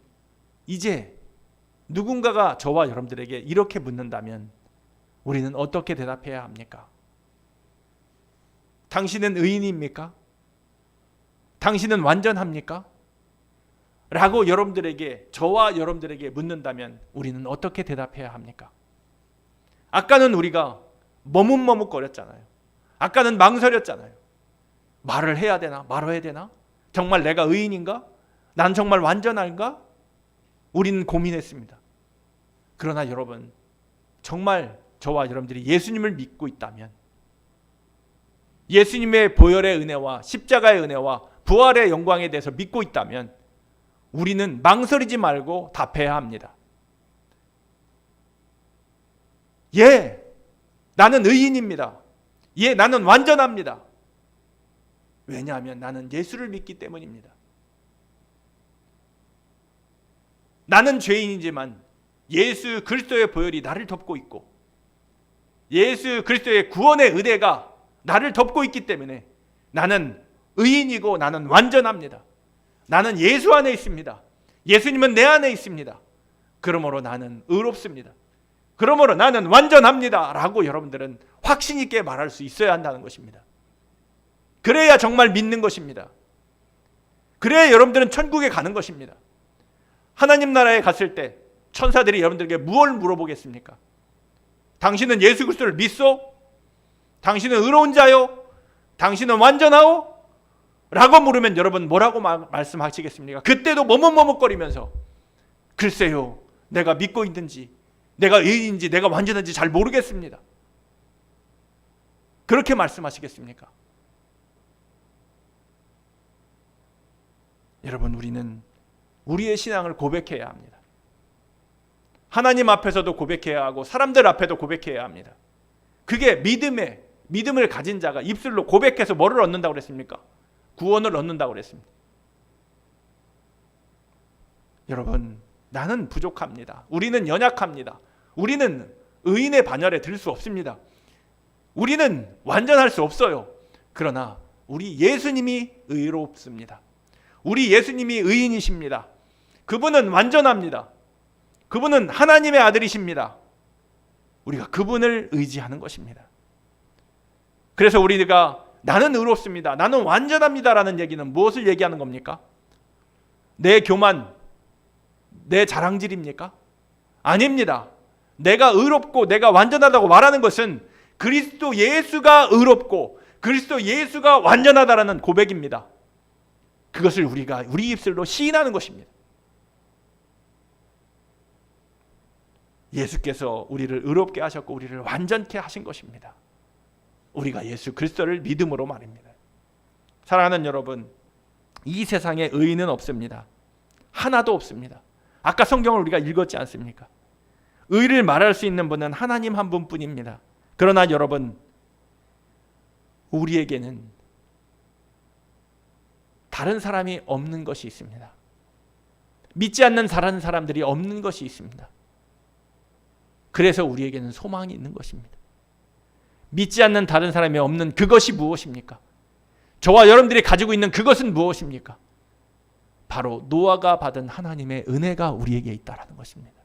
이제 누군가가 저와 여러분들에게 이렇게 묻는다면 우리는 어떻게 대답해야 합니까? 당신은 의인입니까? 당신은 완전합니까? 라고 여러분들에게, 저와 여러분들에게 묻는다면 우리는 어떻게 대답해야 합니까? 아까는 우리가 머뭇머뭇거렸잖아요. 아까는 망설였잖아요. 말을 해야 되나? 말아야 되나? 정말 내가 의인인가? 난 정말 완전한가? 우리는 고민했습니다. 그러나 여러분, 정말 저와 여러분들이 예수님을 믿고 있다면, 예수님의 보혈의 은혜와 십자가의 은혜와 부활의 영광에 대해서 믿고 있다면 우리는 망설이지 말고 답해야 합니다. 예, 나는 의인입니다. 예, 나는 완전합니다. 왜냐하면 나는 예수를 믿기 때문입니다. 나는 죄인이지만 예수 그리스도의 보혈이 나를 덮고 있고 예수 그리스도의 구원의 은혜가 나를 덮고 있기 때문에 나는 의인이고 나는 완전합니다. 나는 예수 안에 있습니다. 예수님은 내 안에 있습니다. 그러므로 나는 의롭습니다. 그러므로 나는 완전합니다. 라고 여러분들은 확신 있게 말할 수 있어야 한다는 것입니다. 그래야 정말 믿는 것입니다. 그래야 여러분들은 천국에 가는 것입니다. 하나님 나라에 갔을 때 천사들이 여러분들에게 무엇을 물어보겠습니까? 당신은 예수 그리스도를 믿소? 당신은 의로운 자요? 당신은 완전하오? 라고 물으면 여러분 뭐라고 말씀하시겠습니까? 그때도 머뭇머뭇거리면서 글쎄요, 내가 믿고 있는지, 내가 의인인지, 내가 완전한지 잘 모르겠습니다. 그렇게 말씀하시겠습니까? 여러분, 우리는 우리의 신앙을 고백해야 합니다. 하나님 앞에서도 고백해야 하고 사람들 앞에도 고백해야 합니다. 그게 믿음을 가진 자가 입술로 고백해서 뭐를 얻는다고 그랬습니까? 구원을 얻는다고 그랬습니다. 여러분, 나는 부족합니다. 우리는 연약합니다. 우리는 의인의 반열에 들 수 없습니다. 우리는 완전할 수 없어요. 그러나 우리 예수님이 의롭습니다. 우리 예수님이 의인이십니다. 그분은 완전합니다. 그분은 하나님의 아들이십니다. 우리가 그분을 의지하는 것입니다. 그래서 우리가 나는 의롭습니다, 나는 완전합니다 라는 얘기는 무엇을 얘기하는 겁니까? 내 교만, 내 자랑질입니까? 아닙니다. 내가 의롭고 내가 완전하다고 말하는 것은 그리스도 예수가 의롭고 그리스도 예수가 완전하다라는 고백입니다. 그것을 우리가 우리 입술로 시인하는 것입니다. 예수께서 우리를 의롭게 하셨고 우리를 완전케 하신 것입니다. 우리가 예수 그리스도를 믿음으로 말입니다. 사랑하는 여러분, 이 세상에 의인은 없습니다. 하나도 없습니다. 아까 성경을 우리가 읽었지 않습니까? 의를 말할 수 있는 분은 하나님 한 분뿐입니다. 그러나 여러분, 우리에게는 다른 사람이 없는 것이 있습니다. 믿지 않는 다른 사람들이 없는 것이 있습니다. 그래서 우리에게는 소망이 있는 것입니다. 믿지 않는 다른 사람이 없는 그것이 무엇입니까? 저와 여러분들이 가지고 있는 그것은 무엇입니까? 바로 노아가 받은 하나님의 은혜가 우리에게 있다라는 것입니다.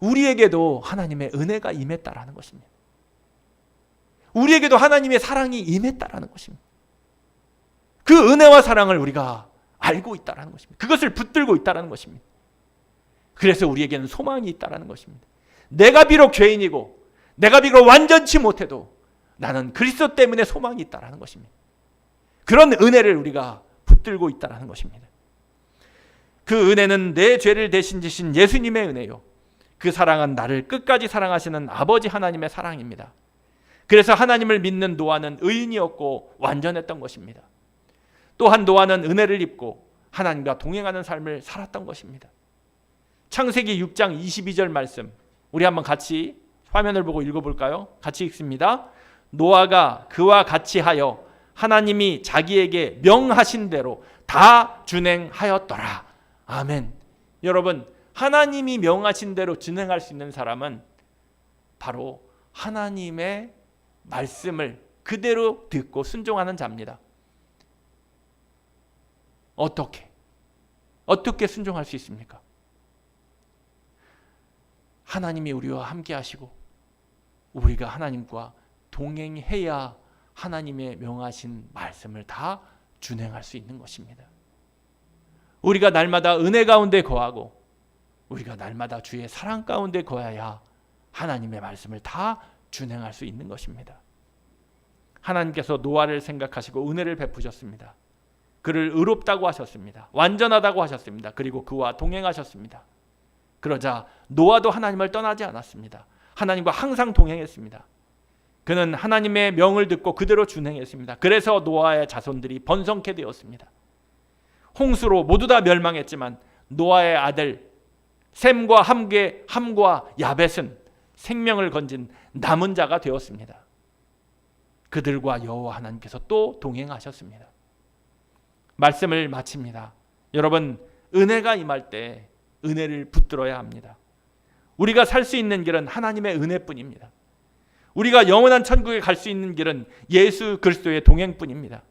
우리에게도 하나님의 은혜가 임했다라는 것입니다. 우리에게도 하나님의 사랑이 임했다라는 것입니다. 그 은혜와 사랑을 우리가 알고 있다라는 것입니다. 그것을 붙들고 있다라는 것입니다. 그래서 우리에게는 소망이 있다라는 것입니다. 내가 비록 죄인이고 내가 비록 완전치 못해도 나는 그리스도 때문에 소망이 있다라는 것입니다. 그런 은혜를 우리가 붙들고 있다라는 것입니다. 그 은혜는 내 죄를 대신 지신 예수님의 은혜요, 그 사랑은 나를 끝까지 사랑하시는 아버지 하나님의 사랑입니다. 그래서 하나님을 믿는 노아는 의인이었고 완전했던 것입니다. 또한 노아는 은혜를 입고 하나님과 동행하는 삶을 살았던 것입니다. 창세기 6장 22절 말씀, 우리 한번 같이 화면을 보고 읽어볼까요? 같이 읽습니다. 노아가 그와 같이 하여 하나님이 자기에게 명하신 대로 다 준행하였더라. 아멘. 여러분, 하나님이 명하신 대로 준행할 수 있는 사람은 바로 하나님의 말씀을 그대로 듣고 순종하는 자입니다. 어떻게 순종할 수 있습니까? 하나님이 우리와 함께 하시고 우리가 하나님과 동행해야 하나님의 명하신 말씀을 다 준행할 수 있는 것입니다. 우리가 날마다 은혜 가운데 거하고 우리가 날마다 주의 사랑 가운데 거해야 하나님의 말씀을 다 준행할 수 있는 것입니다. 하나님께서 노아를 생각하시고 은혜를 베푸셨습니다. 그를 의롭다고 하셨습니다. 완전하다고 하셨습니다. 그리고 그와 동행하셨습니다. 그러자 노아도 하나님을 떠나지 않았습니다. 하나님과 항상 동행했습니다. 그는 하나님의 명을 듣고 그대로 준행했습니다. 그래서 노아의 자손들이 번성케 되었습니다. 홍수로 모두 다 멸망했지만 노아의 아들 셈과 함과 야벳은 생명을 건진 남은 자가 되었습니다. 그들과 여호와 하나님께서 또 동행하셨습니다. 말씀을 마칩니다. 여러분, 은혜가 임할 때 은혜를 붙들어야 합니다. 우리가 살 수 있는 길은 하나님의 은혜뿐입니다. 우리가 영원한 천국에 갈 수 있는 길은 예수 그리스도의 동행뿐입니다.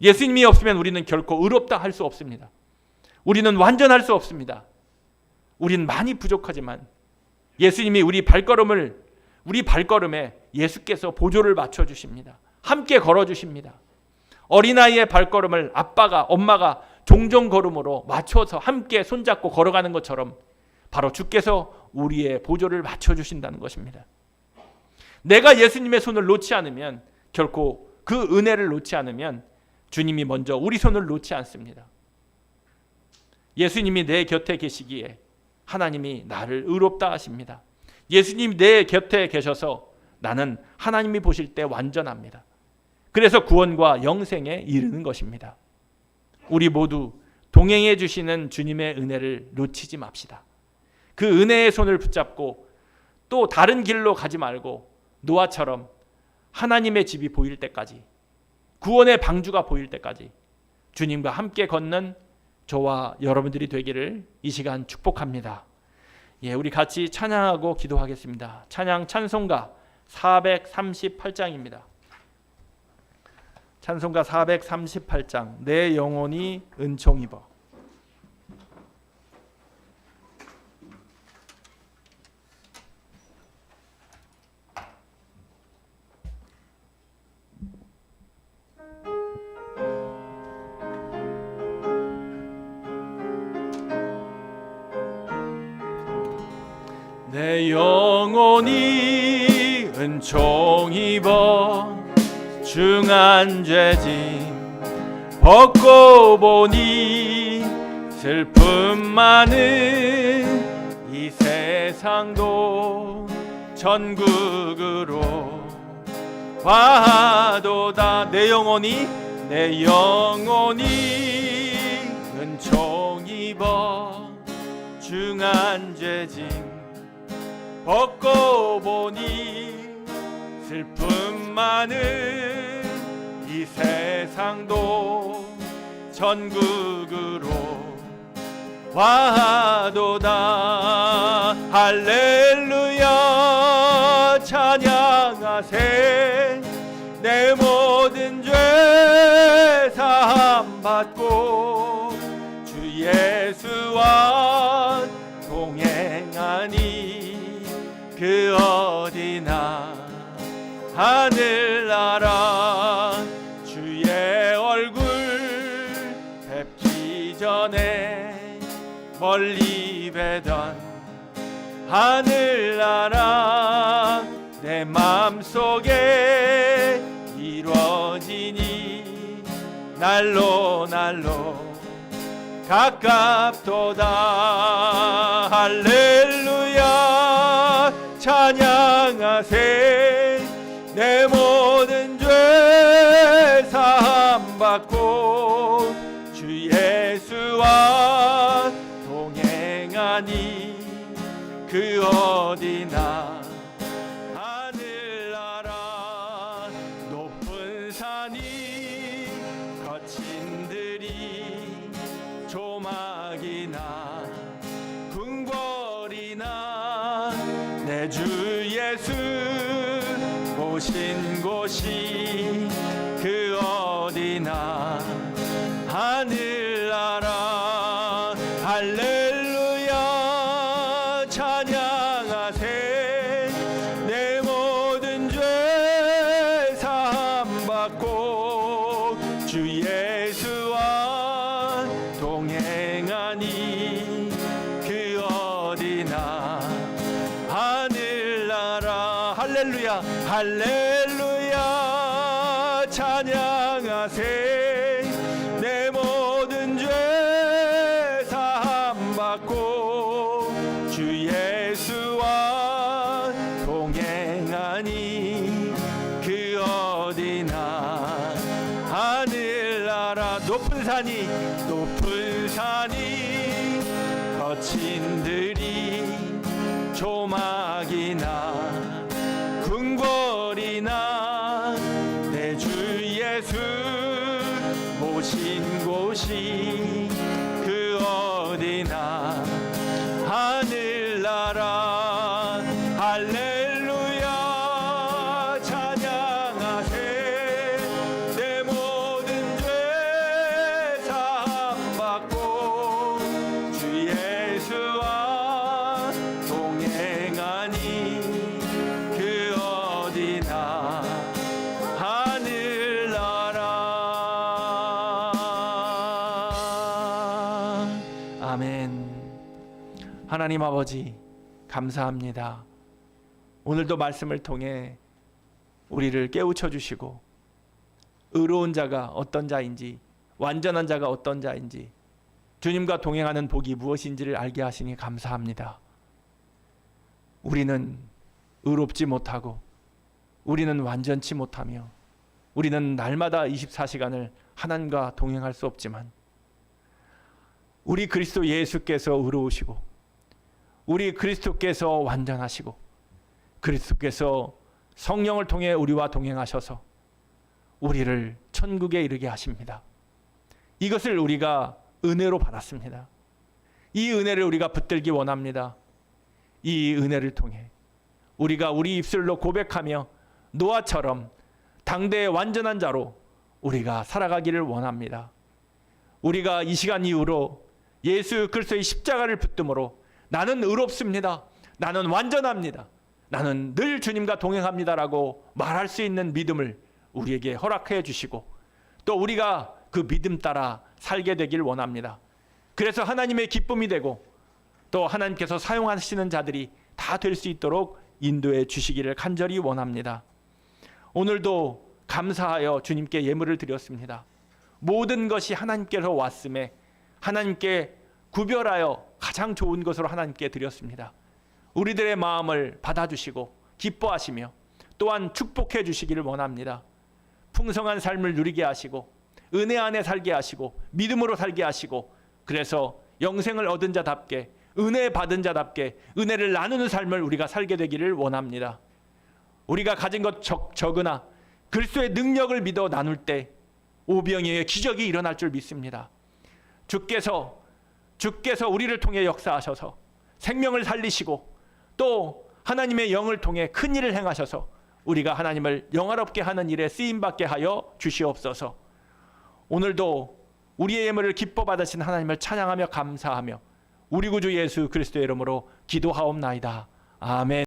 예수님이 없으면 우리는 결코 의롭다 할 수 없습니다. 우리는 완전할 수 없습니다. 우리는 많이 부족하지만 예수님이 우리 발걸음에 예수께서 보조를 맞춰주십니다. 함께 걸어주십니다. 어린아이의 발걸음을 아빠가 엄마가 종종 걸음으로 맞춰서 함께 손잡고 걸어가는 것처럼 바로 주께서 우리의 보조를 맞춰주신다는 것입니다. 내가 예수님의 손을 놓지 않으면, 결코 그 은혜를 놓지 않으면 주님이 먼저 우리 손을 놓지 않습니다. 예수님이 내 곁에 계시기에 하나님이 나를 의롭다 하십니다. 예수님이 내 곁에 계셔서 나는 하나님이 보실 때 완전합니다. 그래서 구원과 영생에 이르는 것입니다. 우리 모두 동행해 주시는 주님의 은혜를 놓치지 맙시다. 그 은혜의 손을 붙잡고 또 다른 길로 가지 말고 노아처럼 하나님의 집이 보일 때까지, 구원의 방주가 보일 때까지 주님과 함께 걷는 저와 여러분들이 되기를 이 시간 축복합니다. 우리 같이 찬양하고 기도하겠습니다. 찬송가 438장입니다. 찬송가 438장, 내 영혼이 은총 입어. 내 영혼이 은총 입어 중한 죄짐 벗고 보니 슬픔 많은 이 세상 세상도 전국으로 와도다. 내 영혼이 은총 입어 중한 죄짐 벗고 보니 슬픔 많은 이 세상도 전국으로 와도다. 할렐루야 찬양하세. 내 모든 죄 사함 받고 주 예수와 동행하니 그 어디나 하늘나라. 주의 얼굴 뵙기 전에 멀리 뵈던 하늘나라 내 맘속에 이루어지니 날로 가깝도다. 할렐루야 찬양하세. 내 모든 죄 사함 받고 주 예수와 동행하니 그 어디나 하늘나라. 높은 산이 거친 들이 조막이나 궁궐이나 내 주 예수 모신 곳이 그 어디나 하늘나라. 할렐루야 찬양하세. 내 모든 죄 사함 받고 주 예수와 동행하니 그 어디나 하늘나라. 할렐루야 할렐루야 찬양하세. 내 모든 죄 사함 받고 주 예수와 동행하니 그 어디나 하늘나라. 높은 산이 거친 들이 조막이나 궁궐이나 내 주 예수 모신 곳이 그 어디나 하늘나라. 할렐루야 찬양하세. 내 모든 죄 사함 받고 주 예수와 동행하니 그 어디나 하늘나라. 아멘. 하나님 아버지 감사합니다. 오늘도 말씀을 통해 우리를 깨우쳐 주시고 의로운 자가 어떤 자인지 완전한 자가 어떤 자인지 주님과 동행하는 복이 무엇인지를 알게 하시니 감사합니다. 우리는 의롭지 못하고 우리는 완전치 못하며 우리는 날마다 24시간을 하나님과 동행할 수 없지만 우리 그리스도 예수께서 의로우시고 우리 그리스도께서 완전하시고 그리스도께서 성령을 통해 우리와 동행하셔서 우리를 천국에 이르게 하십니다. 이것을 우리가 은혜로 받았습니다. 이 은혜를 우리가 붙들기 원합니다. 이 은혜를 통해 우리가 우리 입술로 고백하며 노아처럼 당대의 완전한 자로 우리가 살아가기를 원합니다. 우리가 이 시간 이후로 예수 그리스도의 십자가를 붙듦으로 나는 의롭습니다. 나는 완전합니다. 나는 늘 주님과 동행합니다라고 말할 수 있는 믿음을 우리에게 허락해 주시고 또 우리가 그 믿음 따라 살게 되길 원합니다. 그래서 하나님의 기쁨이 되고 또 하나님께서 사용하시는 자들이 다 될 수 있도록 인도해 주시기를 간절히 원합니다. 오늘도 감사하여 주님께 예물을 드렸습니다. 모든 것이 하나님께서 왔음에 하나님께 구별하여 가장 좋은 것으로 하나님께 드렸습니다. 우리들의 마음을 받아주시고 기뻐하시며 또한 축복해 주시기를 원합니다. 풍성한 삶을 누리게 하시고 은혜 안에 살게 하시고 믿음으로 살게 하시고, 그래서 영생을 얻은 자답게 은혜 받은 자답게 은혜를 나누는 삶을 우리가 살게 되기를 원합니다. 우리가 가진 것 적으나 그리스도의 능력을 믿어 나눌 때 오병이어의 기적이 일어날 줄 믿습니다. 주께서 우리를 통해 역사하셔서 생명을 살리시고 또 하나님의 영을 통해 큰 일을 행하셔서 우리가 하나님을 영화롭게 하는 일에 쓰임받게 하여 주시옵소서. 오늘도 우리의 예물을 기뻐 받으신 하나님을 찬양하며 감사하며 우리 구주 예수 그리스도의 이름으로 기도하옵나이다. 아멘.